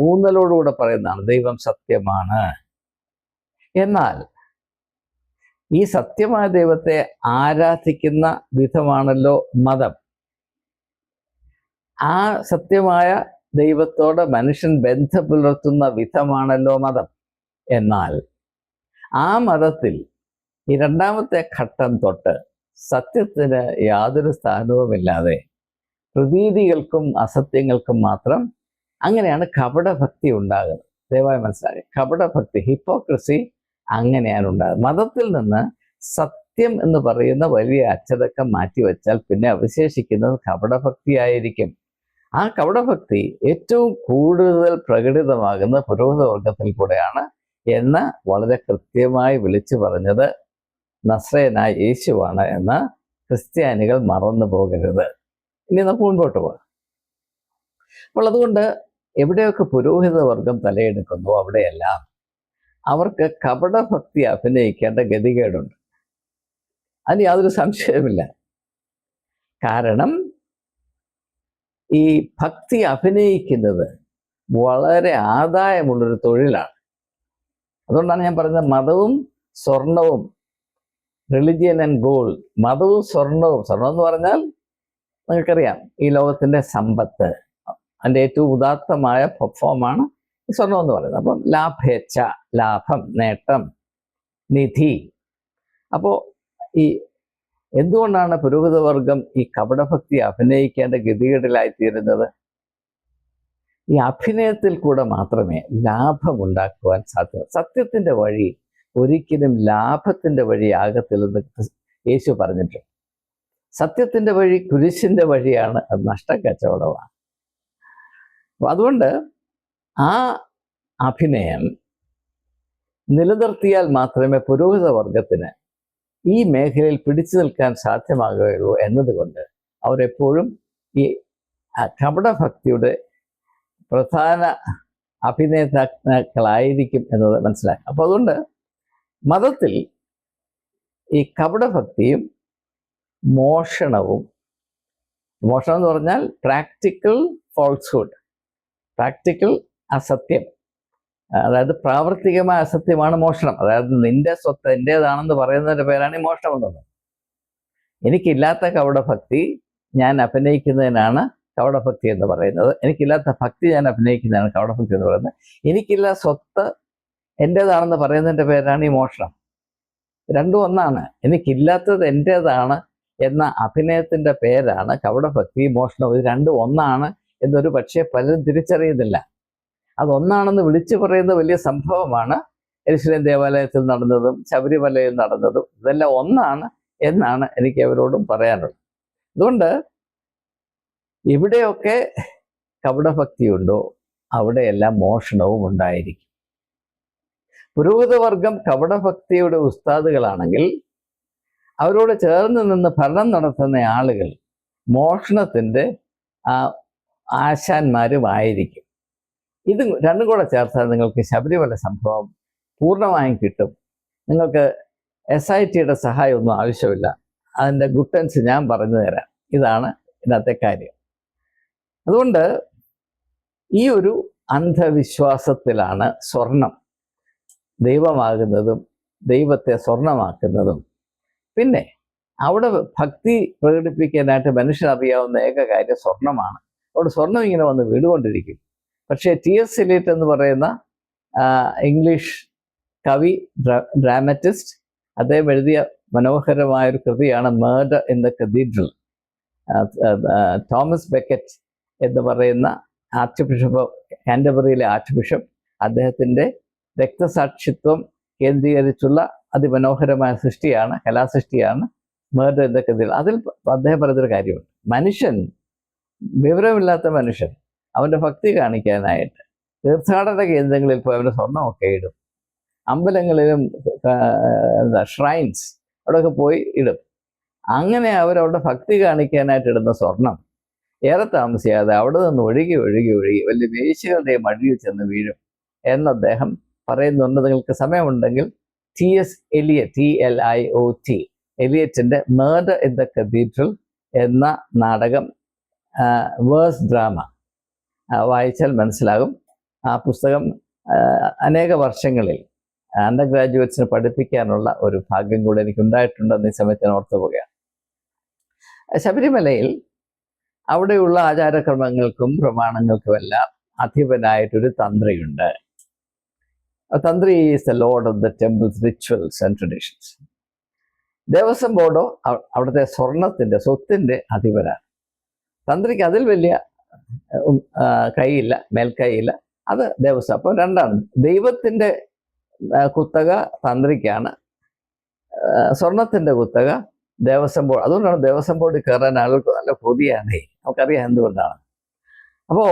ഊന്നലോടുകൂടെ പറയുന്നതാണ് ദൈവം സത്യമാണ്. എന്നാൽ ഈ സത്യമായ ദൈവത്തെ ആരാധിക്കുന്ന വിധമാണല്ലോ മതം. ആ സത്യമായ ദൈവത്തോട് മനുഷ്യൻ ബന്ധം പുലർത്തുന്ന വിധമാണല്ലോ മതം. എന്നാൽ ആ മതത്തിൽ ഈ രണ്ടാമത്തെ ഘട്ടം തൊട്ട് സത്യത്തിന് യാതൊരു സ്ഥാനവുമില്ലാതെ പ്രതീതികൾക്കും അസത്യങ്ങൾക്കും മാത്രം, അങ്ങനെയാണ് കപടഭക്തി ഉണ്ടാകുന്നത്. ദയവായി മനസ്സിലാക്കി, കപടഭക്തി, ഹിപ്പോക്രസി അങ്ങനെയാണ് ഉണ്ടാകുന്നത്. മതത്തിൽ നിന്ന് സത്യം എന്ന് പറയുന്ന വലിയ അച്ചടക്കം മാറ്റിവെച്ചാൽ പിന്നെ അവശേഷിക്കുന്നത് കപടഭക്തിയായിരിക്കും. ആ കപടഭക്തി ഏറ്റവും കൂടുതൽ പ്രകടിതമാകുന്ന പുരോഹിതവർഗത്തിൽ കൂടെയാണ് എന്ന് വളരെ കൃത്യമായി വിളിച്ചു പറഞ്ഞത് നസ്രയനായ യേശുവാണ് എന്ന് ക്രിസ്ത്യാനികൾ മറന്നു പോകരുത്. ഇനി നമുക്ക് മുൻപോട്ട് പോകാം. അപ്പോൾ അതുകൊണ്ട് എവിടെയൊക്കെ പുരോഹിത വർഗം തലയെടുക്കുന്നു അവിടെയെല്ലാം അവർക്ക് കപടഭക്തി അഭിനയിക്കേണ്ട ഗതികേടുണ്ട്. അതിന് യാതൊരു സംശയവുമില്ല. കാരണം ഈ ഭക്തി അഭിനയിക്കുന്നത് വളരെ ആദായമുള്ളൊരു തൊഴിലാണ്. അതുകൊണ്ടാണ് ഞാൻ പറയുന്നത് മതവും സ്വർണവും, റിലിജിയൻ ആൻഡ് ഗോൾഡ്, മതവും സ്വർണവും. സ്വർണം എന്ന് പറഞ്ഞാൽ നിങ്ങൾക്കറിയാം ഈ ലോകത്തിൻ്റെ സമ്പത്ത്, അതിൻ്റെ ഏറ്റവും ഉദാത്തമായ ഫോമാണ് ഈ സ്വർണം എന്ന് പറയുന്നത്. അപ്പം ലാഭേച്ഛ, ലാഭം, നേട്ടം, നിധി. അപ്പോൾ ഈ എന്തുകൊണ്ടാണ് പുരോഹിതവർഗം ഈ കപടഭക്തി അഭിനയിക്കേണ്ട ഗതികേടിലായിത്തീരുന്നത്? ഈ അഭിനയത്തിൽ കൂടെ മാത്രമേ ലാഭമുണ്ടാക്കുവാൻ സാധ്യത. സത്യത്തിൻ്റെ വഴി ഒരിക്കലും ലാഭത്തിൻ്റെ വഴിയാകത്തില്ലെന്ന് യേശു പറഞ്ഞിട്ടുണ്ട്. സത്യത്തിൻ്റെ വഴി കുരിശിൻ്റെ വഴിയാണ്, അത് നഷ്ടക്കച്ചവടമാണ്. അപ്പം അതുകൊണ്ട് ആ അഭിനയം നിലനിർത്തിയാൽ മാത്രമേ പുരോഹിതവർഗത്തിന് ഈ മേഖലയിൽ പിടിച്ചു നിൽക്കാൻ സാധ്യമാകുകയുള്ളൂ എന്നതുകൊണ്ട് അവരെപ്പോഴും ഈ കപടഭക്തിയുടെ പ്രധാന അഭിനേതാക്കളായിരിക്കും എന്നത് മനസ്സിലാക്കാം. അപ്പോൾ അതുകൊണ്ട് മതത്തിൽ ഈ കപടഭക്തിയും മോഷണവും, മോഷണം എന്ന് പറഞ്ഞാൽ പ്രാക്ടിക്കൽ ഫോൾസ്ഹുഡ്, പ്രാക്ടിക്കൽ അസത്യം, അതായത് പ്രാവർത്തികമായ അസത്യമാണ് മോഷണം. അതായത് നിന്റെ സ്വത്ത് എൻ്റേതാണെന്ന് പറയുന്നതിൻ്റെ പേരാണ് ഈ മോഷണം എന്നത്. എനിക്കില്ലാത്ത കപടഭക്തി ഞാൻ അഭിനയിക്കുന്നതിനാണ് കപടഭക്തി എന്ന് പറയുന്നത്. എനിക്കില്ലാത്ത ഭക്തി ഞാൻ അഭിനയിക്കുന്നതാണ് കപടഭക്തി എന്ന് പറയുന്നത്. എനിക്കില്ല സ്വത്ത് എൻ്റേതാണെന്ന് പറയുന്നതിൻ്റെ പേരാണ് ഈ മോഷണം. രണ്ടും ഒന്നാണ്. എനിക്കില്ലാത്തത് എൻ്റേതാണ് എന്ന അഭിനയത്തിൻ്റെ പേരാണ് കപടഭക്തി, മോഷണം. ഇത് രണ്ടും ഒന്നാണ് എന്നൊരു പക്ഷേ പലരും തിരിച്ചറിയുന്നില്ല. അതൊന്നാണെന്ന് വിളിച്ചു പറയുന്ന വലിയ സംഭവമാണ് യെരുശലേം ദേവാലയത്തിൽ നടന്നതും ശബരിമലയിൽ നടന്നതും. ഇതെല്ലാം ഒന്നാണ് എന്നാണ് എനിക്ക് അവരോടും പറയാനുള്ളത്. അതുകൊണ്ട് എവിടെയൊക്കെ കപടഭക്തിയുണ്ടോ അവിടെയെല്ലാം മോഷണവും ഉണ്ടായിരിക്കും. പുരോഹിതവർഗം കപടഭക്തിയുടെ ഉസ്താദുകളാണെങ്കിൽ അവരോട് ചേർന്ന് നിന്ന് ഭരണം നടത്തുന്ന ആളുകൾ മോഷണത്തിൻ്റെ ആശാന്മാരുമായിരിക്കും. ഇത് രണ്ടും കൂടെ ചേർത്താൽ നിങ്ങൾക്ക് ശബരിമല സംഭവം പൂർണ്ണമായും കിട്ടും. നിങ്ങൾക്ക് SITയുടെ സഹായമൊന്നും ആവശ്യമില്ല. അതിൻ്റെ ഗുട്ടൻസ് ഞാൻ പറഞ്ഞു തരാം. ഇതാണ് ഇന്നത്തെ കാര്യം. അതുകൊണ്ട് ഈ ഒരു അന്ധവിശ്വാസത്തിലാണ് സ്വർണം ദൈവമാകുന്നതും ദൈവത്തെ സ്വർണമാക്കുന്നതും. പിന്നെ അവിടെ ഭക്തി പ്രകടിപ്പിക്കാനായിട്ട് മനുഷ്യനറിയാവുന്ന ഏക കാര്യം സ്വർണമാണ്. അവിടെ സ്വർണം ഇങ്ങനെ വന്ന് വീടുകൊണ്ടിരിക്കും. പക്ഷേ T.S. എലിയറ്റ് എന്ന് പറയുന്ന ഇംഗ്ലീഷ് കവി, ഡ്രാമറ്റിസ്റ്റ്, അദ്ദേഹം എഴുതിയ മനോഹരമായൊരു കൃതിയാണ് murder in the cathedral. Thomas Beckett എന്ന് പറയുന്ന ആർച്ച് ബിഷപ്പ്, കാൻറ്റർബറിയിലെ ആർച്ച് ബിഷപ്പ്, അദ്ദേഹത്തിൻ്റെ രക്തസാക്ഷിത്വം കേന്ദ്രീകരിച്ചുള്ള അതിമനോഹരമായ സൃഷ്ടിയാണ്, കലാസൃഷ്ടിയാണ് മേർഡർ ഇൻ ദ കത്തീഡ്രൽ. അതിൽ അദ്ദേഹം പറയുന്നൊരു കാര്യമുണ്ട്. മനുഷ്യൻ, വിവരമില്ലാത്ത മനുഷ്യൻ, അവൻ്റെ ഭക്തി കാണിക്കാനായിട്ട് തീർത്ഥാടന കേന്ദ്രങ്ങളിൽ പോയി അവൻ്റെ സ്വർണ്ണമൊക്കെ ഇടും. അമ്പലങ്ങളിലും ഷ്രൈൻസ് അവിടെയൊക്കെ പോയി ഇടും. അങ്ങനെ അവരവിടെ ഭക്തി കാണിക്കാനായിട്ട് ഇടുന്ന സ്വർണം ഏറെ താമസിയാതെ അവിടെ നിന്ന് ഒഴുകി ഒഴുകി ഒഴുകി വലിയ വേശ്യകളുടെ മടിയിൽ ചെന്ന് വീഴും എന്ന് അദ്ദേഹം പറയുന്നുണ്ട്. നിങ്ങൾക്ക് സമയമുണ്ടെങ്കിൽ T.S. എലിയറ്റ്, TLIOT, എലിയറ്റിൻ്റെ മേർഡർ ഇൻ ദ കത്തീഡ്രൽ എന്ന നാടകം, വേഴ്സ് ഡ്രാമ വായിച്ചാൽ മനസ്സിലാകും. ആ പുസ്തകം അനേക വർഷങ്ങളിൽ അണ്ടർ ഗ്രാജുവേറ്റ്സിന് പഠിപ്പിക്കാനുള്ള ഒരു ഭാഗ്യം കൂടെ എനിക്കുണ്ടായിട്ടുണ്ടെന്ന് ഈ സമയത്ത് ഞാൻ ഓർത്തു പോവുകയാണ്. ശബരിമലയിൽ അവിടെയുള്ള ആചാരക്രമങ്ങൾക്കും പ്രമാണങ്ങൾക്കുമെല്ലാം അധിപനായിട്ടൊരു തന്ത്രിയുണ്ട്. തന്ത്രി is the lord of the temples rituals and traditions. Devaswom ബോർഡോ അവിടുത്തെ സ്വർണത്തിൻ്റെ, സ്വത്തിൻ്റെ അധിപനാണ്. തന്ത്രിക്ക് അതിൽ വലിയ കൈയില്ല, മേൽക്കൈയില്ല. അത് ദേവസ്വം. അപ്പോൾ രണ്ടാണ്. ദൈവത്തിൻ്റെ കുത്തക തന്ത്രിക്കാണ്, സ്വർണത്തിൻ്റെ കുത്തക ദേവസ്വം ബോർഡ്. അതുകൊണ്ടാണ് ദേവസ്വം ബോർഡിൽ കയറാൻ ആളുകൾക്ക് നല്ല കൊതിയാണ്. നമുക്കറിയാം എന്തുകൊണ്ടാണ്. അപ്പോൾ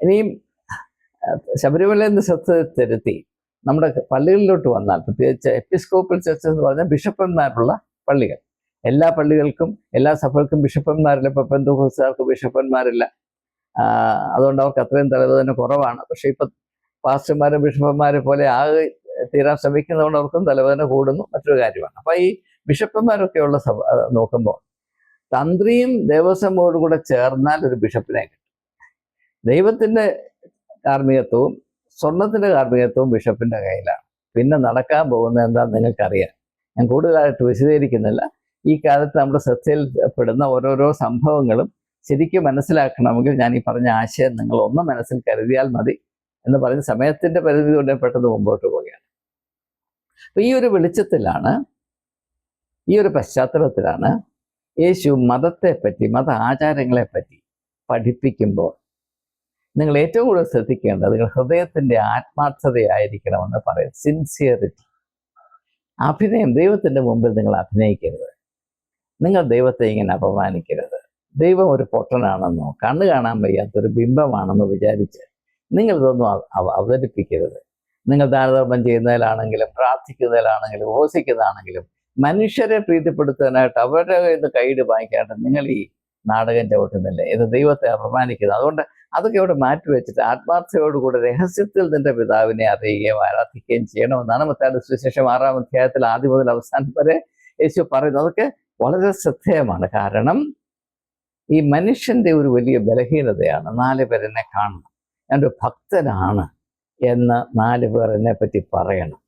ഇനിയും ശബരിമലയിൽ നിന്ന് ശ്രദ്ധ തിരുത്തി നമ്മുടെ പള്ളികളിലോട്ട് വന്നാൽ, പ്രത്യേകിച്ച് എപ്പിസ്കോപ്പൽ ചർച്ച് എന്ന് പറഞ്ഞാൽ ബിഷപ്പന്മാരുള്ള പള്ളികൾ. എല്ലാ പള്ളികൾക്കും എല്ലാ സഭകൾക്കും ബിഷപ്പന്മാരില്ല. ഇപ്പോൾ പെന്തക്കോസ്തുകാർക്ക് ബിഷപ്പന്മാരില്ല. അതുകൊണ്ട് അവർക്ക് അത്രയും തലവേദന കുറവാണ്. പക്ഷെ ഇപ്പം പാസ്റ്റർമാരും ബിഷപ്പന്മാരെ പോലെ ആകെ തീരാൻ ശ്രമിക്കുന്നതുകൊണ്ട് അവർക്കും തലവേദന കൂടുന്നു, മറ്റൊരു കാര്യമാണ്. അപ്പം ഈ ബിഷപ്പന്മാരൊക്കെയുള്ള സഭ നോക്കുമ്പോൾ തന്ത്രിയും ദേവസ്വം ബോർഡും കൂടെ ചേർന്നാൽ ഒരു ബിഷപ്പിനെ കിട്ടും. ദൈവത്തിൻ്റെ കാർമ്മികത്വവും സ്വർണത്തിൻ്റെ കാർമ്മികത്വവും ബിഷപ്പിൻ്റെ കയ്യിലാണ്. പിന്നെ നടക്കാൻ പോകുന്നത് എന്താണെന്ന് നിങ്ങൾക്കറിയാം. ഞാൻ കൂടുതലായിട്ട് വിശദീകരിക്കുന്നില്ല. ഈ കാലത്ത് നമ്മുടെ ശ്രദ്ധയിൽപ്പെടുന്ന ഓരോരോ സംഭവങ്ങളും ശരിക്കും മനസ്സിലാക്കണമെങ്കിൽ ഞാൻ ഈ പറഞ്ഞ ആശയം നിങ്ങൾ ഒന്ന് മനസ്സിൽ കരുതിയാൽ മതി എന്ന് പറഞ്ഞ് സമയത്തിൻ്റെ പരിധി കൊണ്ട് പെട്ടെന്ന് മുമ്പോട്ട് പോവുകയാണ്. അപ്പം ഈ ഒരു വെളിച്ചത്തിലാണ്, ഈ ഒരു പശ്ചാത്തലത്തിലാണ് യേശു മതത്തെപ്പറ്റി, മത ആചാരങ്ങളെപ്പറ്റി പഠിപ്പിക്കുമ്പോൾ നിങ്ങൾ ഏറ്റവും കൂടുതൽ ശ്രദ്ധിക്കേണ്ടത് നിങ്ങൾ ഹൃദയത്തിൻ്റെ ആത്മാർത്ഥതയായിരിക്കണമെന്ന് പറയും. സിൻസിയറിറ്റി. അഭിനയം, ദൈവത്തിൻ്റെ മുമ്പിൽ നിങ്ങൾ അഭിനയിക്കരുത്. നിങ്ങൾ ദൈവത്തെ ഇങ്ങനെ അപമാനിക്കരുത്. ദൈവം ഒരു പൊട്ടനാണെന്നോ കണ്ണ് കാണാൻ വയ്യാത്തൊരു ബിംബമാണെന്നോ വിചാരിച്ച് നിങ്ങളിതൊന്നും അവതരിപ്പിക്കരുത്. നിങ്ങൾ ദാനധർമ്മം ചെയ്യുന്നതിലാണെങ്കിലും പ്രാർത്ഥിക്കുന്നതിലാണെങ്കിലും ഉപവസിക്കുന്നതാണെങ്കിലും മനുഷ്യരെ പ്രീതിപ്പെടുത്താനായിട്ട് അവരുടെ കയ്യിൽ നിന്ന് കൈയ്യടി വാങ്ങിക്കാനായിട്ട് നിങ്ങൾ ഈ നാടകം ചവിട്ടുന്നില്ലേ? ഇത് ദൈവത്തെ അപമാനിക്കുന്നത്. അതുകൊണ്ട് അതൊക്കെ അവിടെ മാറ്റിവെച്ചിട്ട് ആത്മാർത്ഥതയോടുകൂടി രഹസ്യത്തിൽ നിന്റെ പിതാവിനെ അറിയുകയും ആരാധിക്കുകയും ചെയ്യണമെന്നാണ് മത്തായിയുടെ സുവിശേഷം 6-ാം അധ്യായത്തിൽ ആദ്യം മുതൽ അവസാനം വരെ യേശു പറയുന്നത്. അതൊക്കെ വളരെ ശ്രദ്ധേയമാണ്. കാരണം ഈ മനുഷ്യൻ്റെ ഒരു വലിയ ബലഹീനതയാണ് 4 പേർ എന്നെ കാണണം, ഞാനൊരു ഭക്തനാണ് എന്ന് 4 പേർ എന്നെ പറ്റി പറയണം.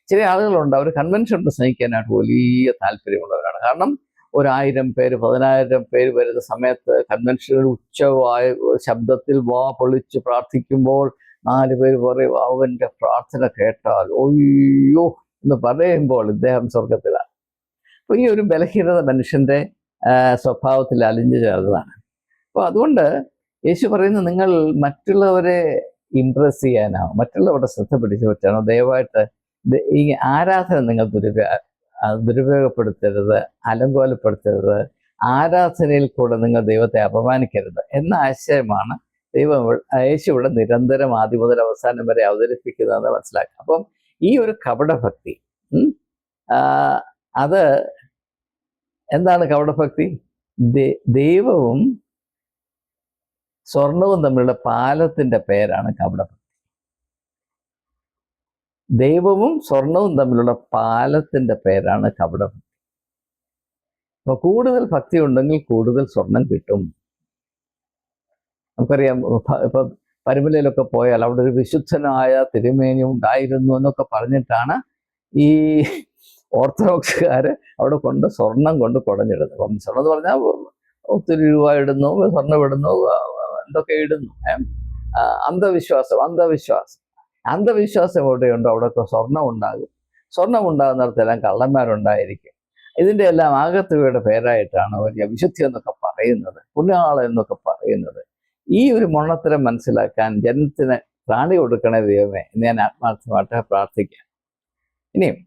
ചില ആളുകളുണ്ട്, അവർ കൺവെൻഷൻ പ്രസംഗിക്കാനായിട്ട് വലിയ താല്പര്യമുള്ളവരാണ്. കാരണം 1000 പേര് 10000 പേര് വരുന്ന സമയത്ത് കൺവെൻഷനിൽ ഉച്ചവായ ശബ്ദത്തിൽ വാ പൊളിച്ച് പ്രാർത്ഥിക്കുമ്പോൾ 4 പേര് പറയും അവൻ്റെ പ്രാർത്ഥന കേട്ടാൽ ഒയ്യോ എന്ന് പറയുമ്പോൾ ഇദ്ദേഹം സ്വർഗത്തിലാണ്. അപ്പോൾ ഈ ഒരു ബലഹീനത മനുഷ്യൻ്റെ സ്വഭാവത്തിൽ അലിഞ്ഞു ചേർന്നതാണ്. അപ്പോൾ അതുകൊണ്ട് യേശു പറയുന്നത് നിങ്ങൾ മറ്റുള്ളവരെ ഇംപ്രസ് ചെയ്യാനാവും, മറ്റുള്ളവരുടെ ശ്രദ്ധ പിടിച്ചു പറ്റാനോ ദയവായിട്ട് ഈ ആരാധന നിങ്ങൾ ദുരുപയോഗപ്പെടുത്തരുത്, അലങ്കോലപ്പെടുത്തരുത്. ആരാധനയിൽ കൂടെ നിങ്ങൾ ദൈവത്തെ അപമാനിക്കരുത് എന്ന ആശയമാണ് യേശു ഇവിടെ നിരന്തരം ആദ്യം മുതൽ അവസാനം വരെ അവതരിപ്പിക്കുന്നതെന്ന് മനസ്സിലാക്കുക. അപ്പം ഈ ഒരു കപടഭക്തി, അത് എന്താണ് കപടഭക്തി? ദൈവവും സ്വർണവും തമ്മിലുള്ള പാലത്തിൻ്റെ പേരാണ് കപടഭക്തി. ദൈവവും സ്വർണവും തമ്മിലുള്ള പാലത്തിൻ്റെ പേരാണ് കപടഭക്തി. അപ്പോൾ കൂടുതൽ ഭക്തി ഉണ്ടെങ്കിൽ കൂടുതൽ സ്വർണം കിട്ടും. നമുക്കറിയാം, ഇപ്പം പരുമലയിലൊക്കെ പോയാൽ അവിടെ ഒരു വിശുദ്ധനായ തിരുമേനി ഉണ്ടായിരുന്നു എന്നൊക്കെ പറഞ്ഞിട്ടാണ് ഈ ഓർത്തഡോക്സുകാർ അവിടെ കൊണ്ട് സ്വർണം കൊണ്ട് കുടഞ്ഞിടുന്നു. അപ്പം സ്വർണം എന്ന് പറഞ്ഞാൽ ഒത്തിരി രൂപ ഇടുന്നു, സ്വർണ്ണം ഇടുന്നു, എന്തൊക്കെ ഇടുന്നു. അന്ധവിശ്വാസം എവിടെയുണ്ടോ അവിടെയൊക്കെ സ്വർണം ഉണ്ടാകും. സ്വർണം ഉണ്ടാകുന്നിടത്തെല്ലാം കള്ളന്മാരുണ്ടായിരിക്കും. ഇതിൻ്റെ എല്ലാം ആകത്തുകയുടെ പേരായിട്ടാണ് വലിയ വിശുദ്ധി എന്നൊക്കെ പറയുന്നത്, പുണ്യാള എന്നൊക്കെ പറയുന്നത്. ഈ ഒരു മൊണ്ണത്തരം മനസ്സിലാക്കാൻ ജനത്തിന് പ്രാണി കൊടുക്കണേ ദൈവമേ എന്ന് ഞാൻ ആത്മാർത്ഥമായിട്ട് പ്രാർത്ഥിക്കാം. ഇനിയും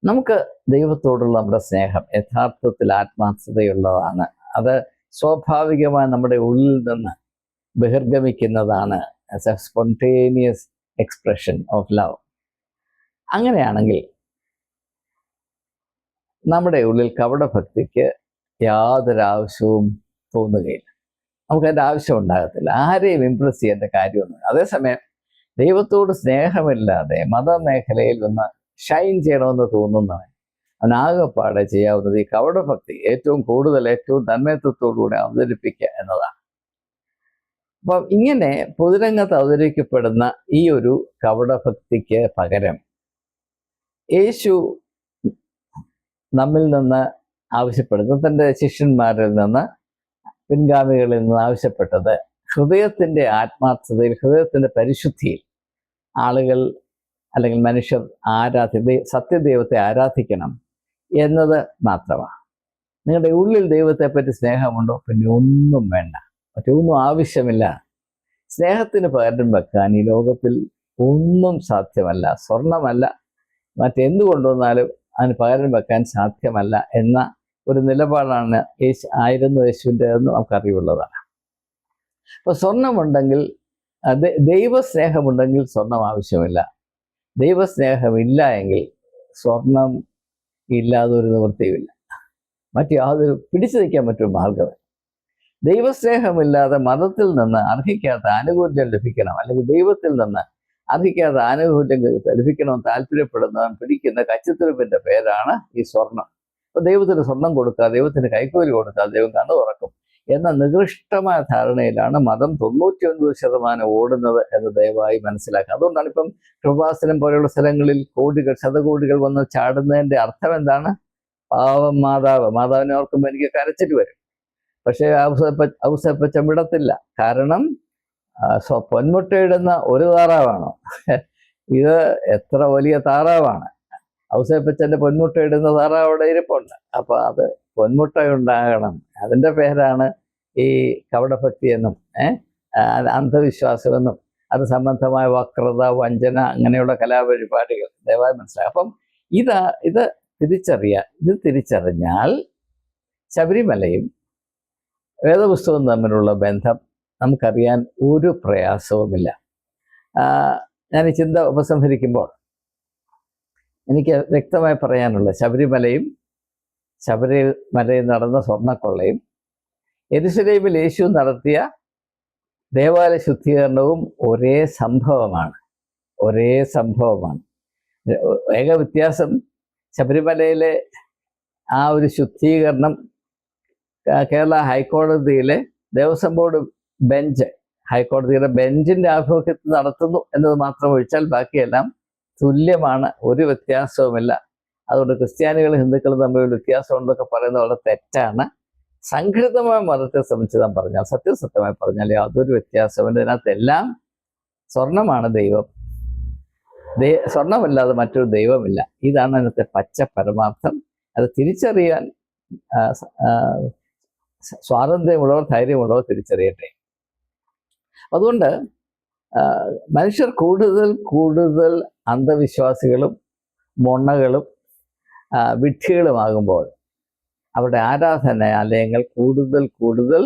നമുക്ക് ദൈവത്തോടുള്ള നമ്മുടെ സ്നേഹം യഥാർത്ഥത്തിൽ ആത്മാർത്ഥതയുള്ളതാണ്. അത് സ്വാഭാവികമായി നമ്മുടെ ഉള്ളിൽ നിന്ന് ബഹിർഗമിക്കുന്നതാണ്. As a spontaneous expression of love. അങ്ങനെയാണെങ്കിൽ നമ്മുടെ ഉള്ളിൽ കപടഭക്തിക്ക് യാതൊരു ആവശ്യവും തോന്നുകയില്ല. നമുക്കതിൻ്റെ ആവശ്യം ഉണ്ടാകത്തില്ല. ആരെയും ഇംപ്രസ് ചെയ്യേണ്ട കാര്യമൊന്നും. അതേസമയം ദൈവത്തോട് സ്നേഹമില്ലാതെ മതമേഖലയിൽ ഒന്ന് ഷൈൻ ചെയ്യണമെന്ന് തോന്നുന്നവൻ അവനാകെപ്പാടെ ചെയ്യാവുന്നത് ഈ കപടഭക്തി ഏറ്റവും തന്മയത്വത്തോടുകൂടി അവതരിപ്പിക്കുക എന്നതാണ്. അപ്പം ഇങ്ങനെ പൊതുരംഗത്ത് അവതരിക്കപ്പെടുന്ന ഈ ഒരു കപടഭക്തിക്ക് പകരം യേശു നമ്മിൽ നിന്ന് ആവശ്യപ്പെടുന്നത്, തൻ്റെ ശിഷ്യന്മാരിൽ നിന്ന്, പിൻഗാമികളിൽ നിന്ന് ആവശ്യപ്പെട്ടത് ഹൃദയത്തിൻ്റെ ആത്മാർത്ഥതയിൽ, ഹൃദയത്തിൻ്റെ പരിശുദ്ധിയിൽ ആളുകൾ അല്ലെങ്കിൽ മനുഷ്യർ സത്യദൈവത്തെ ആരാധിക്കണം എന്നത് മാത്രമാണ്. നിങ്ങളുടെ ഉള്ളിൽ ദൈവത്തെപ്പറ്റി സ്നേഹമുണ്ടോ? പിന്നെ ഒന്നും വേണ്ട, മറ്റൊന്നും ആവശ്യമില്ല. സ്നേഹത്തിന് പകരം വെക്കാൻ ഈ ലോകത്തിൽ ഒന്നും സാധ്യമല്ല. സ്വർണമല്ല, മറ്റെന്ത് കൊണ്ടുവന്നാലും അതിന് പകരം വെക്കാൻ സാധ്യമല്ല എന്ന ഒരു നിലപാടാണ് യേശുവിൻ്റെതെന്ന് നമുക്കറിവുള്ളതാണ്. അപ്പോൾ സ്വർണമുണ്ടെങ്കിൽ, ദൈവസ്നേഹമുണ്ടെങ്കിൽ സ്വർണം ആവശ്യമില്ല. ദൈവസ്നേഹമില്ല എങ്കിൽ സ്വർണം ഇല്ലാതെ ഒരു നിവൃത്തിയുമില്ല. യാതൊരു പിടിച്ചു നിൽക്കാൻ പറ്റും മാർഗമില്ല. ദൈവസ്നേഹമില്ലാതെ മതത്തിൽ നിന്ന് അർഹിക്കാത്ത ആനുകൂല്യം ലഭിക്കണം, അല്ലെങ്കിൽ ദൈവത്തിൽ നിന്ന് അർഹിക്കാത്ത ആനുകൂല്യം ലഭിക്കണമെന്ന് താല്പര്യപ്പെടുന്നവൻ പിടിക്കുന്ന കച്ചിത്തുരുമ്പിന്റെ പേരാണ് ഈ സ്വർണം. അപ്പൊ ദൈവത്തിന് സ്വർണം കൊടുക്കുക, ദൈവത്തിന് കൈക്കൂലി കൊടുക്കുക, ദൈവം കണ്ണു തുറക്കും എന്ന നികൃഷ്ടമായ ധാരണയിലാണ് മതം 99% ഓടുന്നത് എന്ന് ദയവായി മനസ്സിലാക്കുക. അതുകൊണ്ടാണ് ഇപ്പം കൃപാസനം പോലെയുള്ള സ്ഥലങ്ങളിൽ കോടികൾ ശതകോടികൾ വന്ന് ചാടുന്നതിന്റെ അർത്ഥം എന്താണ്? പാവം മാതാവിനെ ഓർക്കുമ്പോൾ എനിക്ക് കരച്ചിട്ട് വരും. പക്ഷേ ഔസേപ്പച്ചൻ വിടത്തില്ല. കാരണം പൊന്മുട്ടയിടുന്ന ഒരു താറാവാണോ? ഇത് എത്ര വലിയ താറാവാണ്! ഔസേപ്പച്ചന്റെ പൊന്മുട്ടയിടുന്ന താറാവ് അവിടെ ഇരിപ്പുണ്ട്. അപ്പൊ അത് പൊന്മുട്ട ഉണ്ടാകണം. അതിൻ്റെ പേരാണ് ഈ കപടഭക്തി എന്നും അന്ധവിശ്വാസമെന്നും അത് സംബന്ധമായ വക്രത, വഞ്ചന, അങ്ങനെയുള്ള കലാപരിപാടികൾ ദയവായി മനസ്സിലാക്കാം. അപ്പം ഇത് തിരിച്ചറിഞ്ഞാൽ ശബരിമലയും വേദപുസ്തകവും തമ്മിലുള്ള ബന്ധം നമുക്കറിയാൻ ഒരു പ്രയാസവുമില്ല. ഞാൻ ഈ ചിന്ത ഉപസംഹരിക്കുമ്പോൾ എനിക്ക് വ്യക്തമായി പറയാനുള്ള, ശബരിമലയിൽ നടന്ന സ്വർണ്ണക്കൊള്ളയും യെരുശലേമിൽ യേശു നടത്തിയ ദേവാലയ ശുദ്ധീകരണവും ഒരേ സംഭവമാണ്. ഏക വ്യത്യാസം, ശബരിമലയിലെ ആ ഒരു ശുദ്ധീകരണം കേരള ഹൈക്കോടതിയിലെ ദേവസ്വം ബോർഡ് ബെഞ്ച്, ഹൈക്കോടതിയുടെ ബെഞ്ചിന്റെ ആഭിമുഖ്യത്തിൽ നടത്തുന്നു എന്നത് മാത്രം ഒഴിച്ചാൽ ബാക്കിയെല്ലാം തുല്യമാണ്, ഒരു വ്യത്യാസവുമില്ല. അതുകൊണ്ട് ക്രിസ്ത്യാനികളും ഹിന്ദുക്കളും തമ്മിൽ വ്യത്യാസമുണ്ടെന്നൊക്കെ പറയുന്നത് വളരെ തെറ്റാണ്. സംഘടിതമായ മതത്തെ സംബന്ധിച്ച് പറഞ്ഞാൽ, സത്യസത്യമായി പറഞ്ഞാൽ യാതൊരു വ്യത്യാസമുണ്ട്. ഇതിനകത്തെല്ലാം സ്വർണമാണ് ദൈവം, സ്വർണമല്ലാതെ മറ്റൊരു ദൈവമില്ല. ഇതാണ് അതിനകത്തെ പച്ച പരമാർത്ഥം. അത് തിരിച്ചറിയാൻ സ്വാതന്ത്ര്യമുള്ളവർ, ധൈര്യമുള്ളവർ തിരിച്ചറിയട്ടെ. അതുകൊണ്ട് മനുഷ്യർ കൂടുതൽ അന്ധവിശ്വാസികളും മൊണ്ണകളും വിഡ്ഢികളുമാകുമ്പോൾ അവരുടെ ആരാധനാലയങ്ങൾ കൂടുതൽ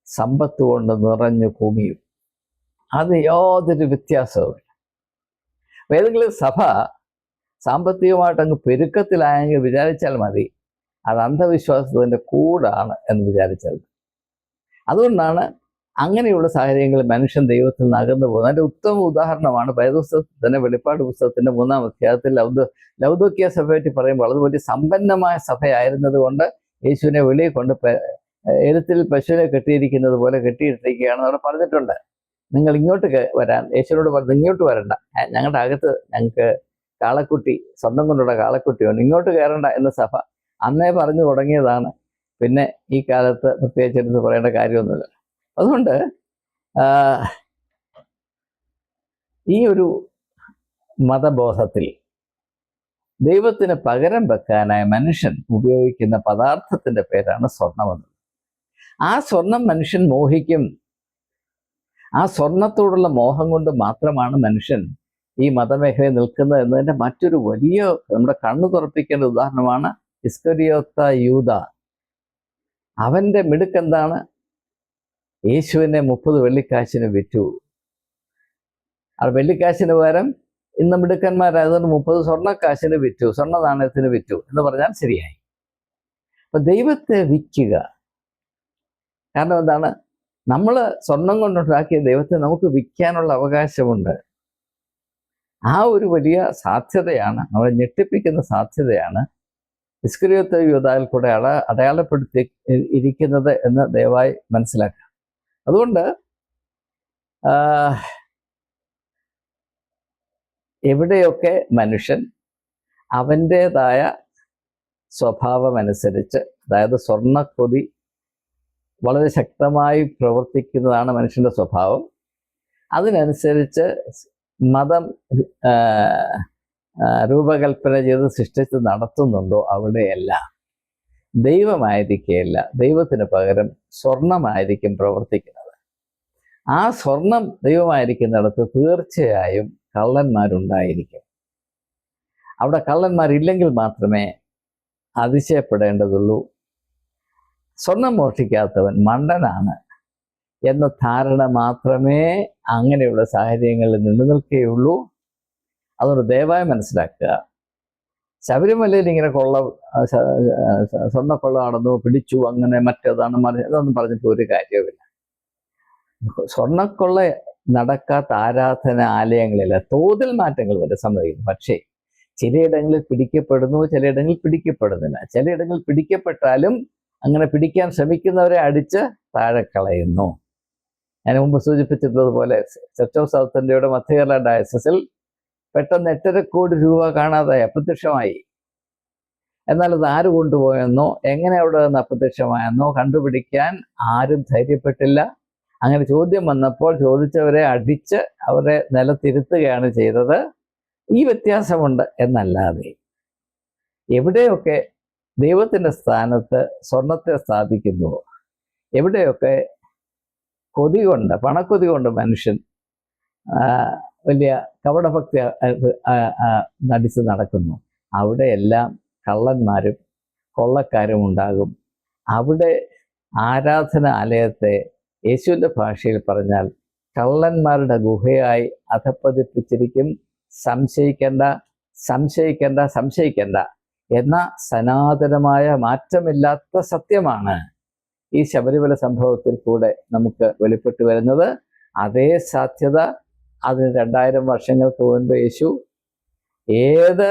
സമ്പത്ത് കൊണ്ട് നിറഞ്ഞു കുമിയും. അത് യാതൊരു വ്യത്യാസവുമില്ല. ഏതെങ്കിലും സഭ സാമ്പത്തികമായിട്ട് അങ്ങ് പെരുക്കത്തിലായെങ്കിൽ വിചാരിച്ചാൽ മതി, അത് അന്ധവിശ്വാസത്തിൻ്റെ കൂടാണ് എന്ന് വിചാരിച്ചാൽ. അതുകൊണ്ടാണ് അങ്ങനെയുള്ള സാഹചര്യങ്ങളിൽ മനുഷ്യൻ ദൈവത്തിൽ നിന്ന് അകന്നു പോകുന്നത്. അതിൻ്റെ ഉത്തമ ഉദാഹരണമാണ് വേദപുസ്തകത്തിൻ്റെ വെളിപ്പാട് പുസ്തകത്തിൻ്റെ 3-ാം അധ്യായത്തിൽ ലൗദോക്യ സഭയെപ്പറ്റി പറയുമ്പോൾ അത് വലിയ സമ്പന്നമായ സഭയായിരുന്നത് കൊണ്ട് യേശുവിനെ വെളിയിൽ കൊണ്ട് എഴുത്തിൽ പശുവിനെ കെട്ടിയിരിക്കുന്നത് പോലെ കെട്ടിയിട്ടിരിക്കുകയാണെന്ന് അവിടെ പറഞ്ഞിട്ടുണ്ട്. നിങ്ങൾ ഇങ്ങോട്ട് വരാൻ, യേശുവിനോട് പറഞ്ഞു ഇങ്ങോട്ട് വരണ്ട, ഞങ്ങളുടെ അകത്ത് ഞങ്ങൾക്ക് കാളക്കുട്ടി, സ്വർണം കൊണ്ടുള്ള കാളക്കുട്ടിയുണ്ട്, ഇങ്ങോട്ട് കയറണ്ട എന്ന് സഭ അന്നേ പറഞ്ഞു തുടങ്ങിയതാണ്. പിന്നെ ഈ കാലത്ത് പ്രത്യേകിച്ച് എടുത്ത് പറയേണ്ട കാര്യമൊന്നുമില്ല. അതുകൊണ്ട് ഈ ഒരു മതബോധത്തിൽ ദൈവത്തിന് പകരം വെക്കാനായി മനുഷ്യൻ ഉപയോഗിക്കുന്ന പദാർത്ഥത്തിൻ്റെ പേരാണ് സ്വർണമെന്നത്. ആ സ്വർണം മനുഷ്യൻ മോഹിക്കും. ആ സ്വർണത്തോടുള്ള മോഹം കൊണ്ട് മാത്രമാണ് മനുഷ്യൻ ഈ മതമേഖലയിൽ നിൽക്കുന്നത് എന്നതിൻ്റെ മറ്റൊരു വലിയ, നമ്മുടെ കണ്ണു തുറപ്പിക്കേണ്ട ഉദാഹരണമാണ് ഇസ്കരിയോത്ത യൂദ. അവൻ്റെ മിടുക്കെന്താണ്? യേശുവിനെ 30 വെള്ളിക്കാശിന് വിറ്റു. ആ വെള്ളിക്കാശിന് പകരം ഇന്ന് മിടുക്കന്മാരായതുകൊണ്ട് 30 സ്വർണ്ണക്കാശിന് വിറ്റു, സ്വർണ്ണ നാണയത്തിന് വിറ്റു എന്ന് പറഞ്ഞാൽ ശരിയായി. അപ്പൊ ദൈവത്തെ വിൽക്കുക. കാരണം എന്താണ്? നമ്മൾ സ്വർണം കൊണ്ടുണ്ടാക്കിയ ദൈവത്തെ നമുക്ക് വിൽക്കാനുള്ള അവകാശമുണ്ട്. ആ ഒരു വലിയ സാധ്യതയാണ്, നമ്മളെ ഞെട്ടിപ്പിക്കുന്ന സാധ്യതയാണ് ഇസ്കരിയോത്ത യൂദയിൽ കൂടെ അടയാളപ്പെടുത്തി ഇരിക്കുന്നത് എന്ന് ദയവായി മനസ്സിലാക്കുക. അതുകൊണ്ട് എവിടെയൊക്കെ മനുഷ്യൻ അവൻ്റേതായ സ്വഭാവമനുസരിച്ച്, അതായത് സ്വർണ്ണക്കൊതി വളരെ ശക്തമായി പ്രവർത്തിക്കുന്നതാണ് മനുഷ്യൻ്റെ സ്വഭാവം, അതിനനുസരിച്ച് മതം രൂപകൽപ്പന ചെയ്ത് സൃഷ്ടിച്ച് നടത്തുന്നുണ്ടോ അവിടെയെല്ലാം ദൈവമായിരിക്കുകയില്ല, ദൈവത്തിന് പകരം സ്വർണമായിരിക്കും പ്രവർത്തിക്കുന്നത്. ആ സ്വർണം ദൈവമായിരിക്കുന്നിടത്ത് തീർച്ചയായും കള്ളന്മാരുണ്ടായിരിക്കും. അവിടെ കള്ളന്മാരില്ലെങ്കിൽ മാത്രമേ അതിശയപ്പെടേണ്ടതുള്ളൂ. സ്വർണം മോഷ്ടിക്കാത്തവൻ മണ്ടനാണ് എന്ന ധാരണ മാത്രമേ അങ്ങനെയുള്ള സാഹചര്യങ്ങളിൽ നിലനിൽക്കുകയുള്ളൂ. അതുകൊണ്ട് ദയവായി മനസ്സിലാക്കുക, ശബരിമലയിൽ ഇങ്ങനെ സ്വർണ്ണക്കൊള്ള നടന്നു, പിടിച്ചു, അങ്ങനെ മറ്റേതാണ് ഇതൊന്നും പറഞ്ഞിട്ട് ഒരു കാര്യവുമില്ല. സ്വർണ്ണക്കൊള്ള നടക്കാത്ത ആരാധനാലയങ്ങളില്ല, തോതിൽ മാറ്റങ്ങൾ വരെ സമ്മതിക്കുന്നു. പക്ഷേ ചിലയിടങ്ങളിൽ പിടിക്കപ്പെടുന്നു, ചിലയിടങ്ങളിൽ പിടിക്കപ്പെടുന്നില്ല. ചിലയിടങ്ങളിൽ പിടിക്കപ്പെട്ടാലും അങ്ങനെ പിടിക്കാൻ ശ്രമിക്കുന്നവരെ അടിച്ച് താഴെ കളയുന്നു. ഞാൻ മുമ്പ് സൂചിപ്പിച്ചിട്ടുള്ളതുപോലെ ചർച്ച് ഓഫ് സൗത്ത് ഇന്ത്യയുടെ മധ്യ കേരള ഡയസസിൽ പെട്ടെന്ന് 8.5 കോടി രൂപ കാണാതായി, അപ്രത്യക്ഷമായി. എന്നാൽ അത് ആര് കൊണ്ടുപോയെന്നോ എങ്ങനെ അവിടെ നിന്ന് അപ്രത്യക്ഷമായെന്നോ കണ്ടുപിടിക്കാൻ ആരും ധൈര്യപ്പെട്ടില്ല. അങ്ങനെ ചോദ്യം വന്നപ്പോൾ ചോദിച്ചവരെ അടിച്ച് അവരെ നിലത്തിരുത്തുകയാണ് ചെയ്തത്. ഈ വ്യത്യാസമുണ്ട് എന്നല്ലാതെ എവിടെയൊക്കെ ദൈവത്തിൻ്റെ സ്ഥാനത്ത് സ്വർണത്തെ സ്ഥാപിക്കുന്നുവോ, എവിടെയൊക്കെ കൊതി കൊണ്ട്, പണക്കൊതി കൊണ്ട് മനുഷ്യൻ വലിയ കപടഭക്തി നടിച്ച് നടക്കുന്നു, അവിടെയെല്ലാം കള്ളന്മാരും കൊള്ളക്കാരും ഉണ്ടാകും. അവിടെ ആരാധനാലയത്തെ യേശുവിൻ്റെ ഭാഷയിൽ പറഞ്ഞാൽ കള്ളന്മാരുടെ ഗുഹയായി അധപ്പതിപ്പിച്ചിരിക്കും. സംശയിക്കേണ്ട, സംശയിക്കേണ്ട, സംശയിക്കേണ്ട എന്ന സനാതനമായ മാറ്റമില്ലാത്ത സത്യമാണ് ഈ ശബരിമല സംഭവത്തിൽ കൂടെ നമുക്ക് വെളിപ്പെട്ടു വരുന്നത്. അതേ സാധ്യത അതിന് 2000 വർഷങ്ങൾക്ക് മുൻപ് യേശു ഏത്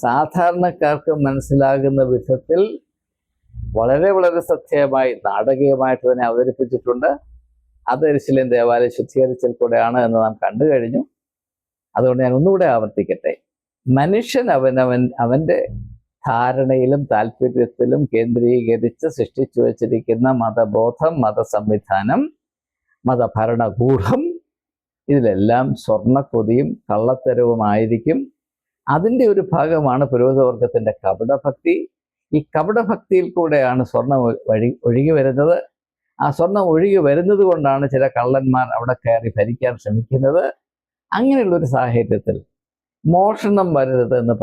സാധാരണക്കാർക്ക് മനസ്സിലാകുന്ന വിധത്തിൽ വളരെ വളരെ സത്യമായി നാടകീയമായിട്ട് തന്നെ അവതരിപ്പിച്ചിട്ടുണ്ട്. അത് യെരൂശലേം ദേവാലയം ശുദ്ധീകരിച്ചൽ കൂടെയാണ് എന്ന് നാം കണ്ടു കഴിഞ്ഞു. അതുകൊണ്ട് ഞാൻ ഒന്നുകൂടെ ആവർത്തിക്കട്ടെ, മനുഷ്യൻ അവൻ്റെ ധാരണയിലും താല്പര്യത്തിലും കേന്ദ്രീകരിച്ച് സൃഷ്ടിച്ചു വച്ചിരിക്കുന്ന മതബോധം, മതസംവിധാനം, മതഭരണകൂടം, ഇതിലെല്ലാം സ്വർണ്ണക്കൊതിയും കള്ളത്തരവുമായിരിക്കും. അതിൻ്റെ ഒരു ഭാഗമാണ് പുരോഹിതവർഗത്തിൻ്റെ കപടഭക്തി. ഈ കപടഭക്തിയിൽ കൂടെയാണ് സ്വർണം ഒഴുകി വരുന്നത്. ആ സ്വർണം ഒഴുകി വരുന്നത് കൊണ്ടാണ് ചില കള്ളന്മാർ അവിടെ കയറി ഭരിക്കാൻ ശ്രമിക്കുന്നത്. അങ്ങനെയുള്ളൊരു സാഹചര്യത്തിൽ മോഷണം വരരുത് എന്ന്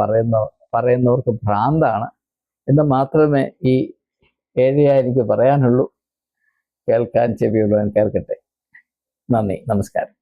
പറയുന്നവർക്ക് ഭ്രാന്താണ് എന്ന് മാത്രമേ ഈ ഏരിയ എനിക്ക് പറയാനുള്ളൂ. കേൾക്കാൻ ചെവിയുള്ളവൻ കേൾക്കട്ടെ. നന്ദി, നമസ്കാരം.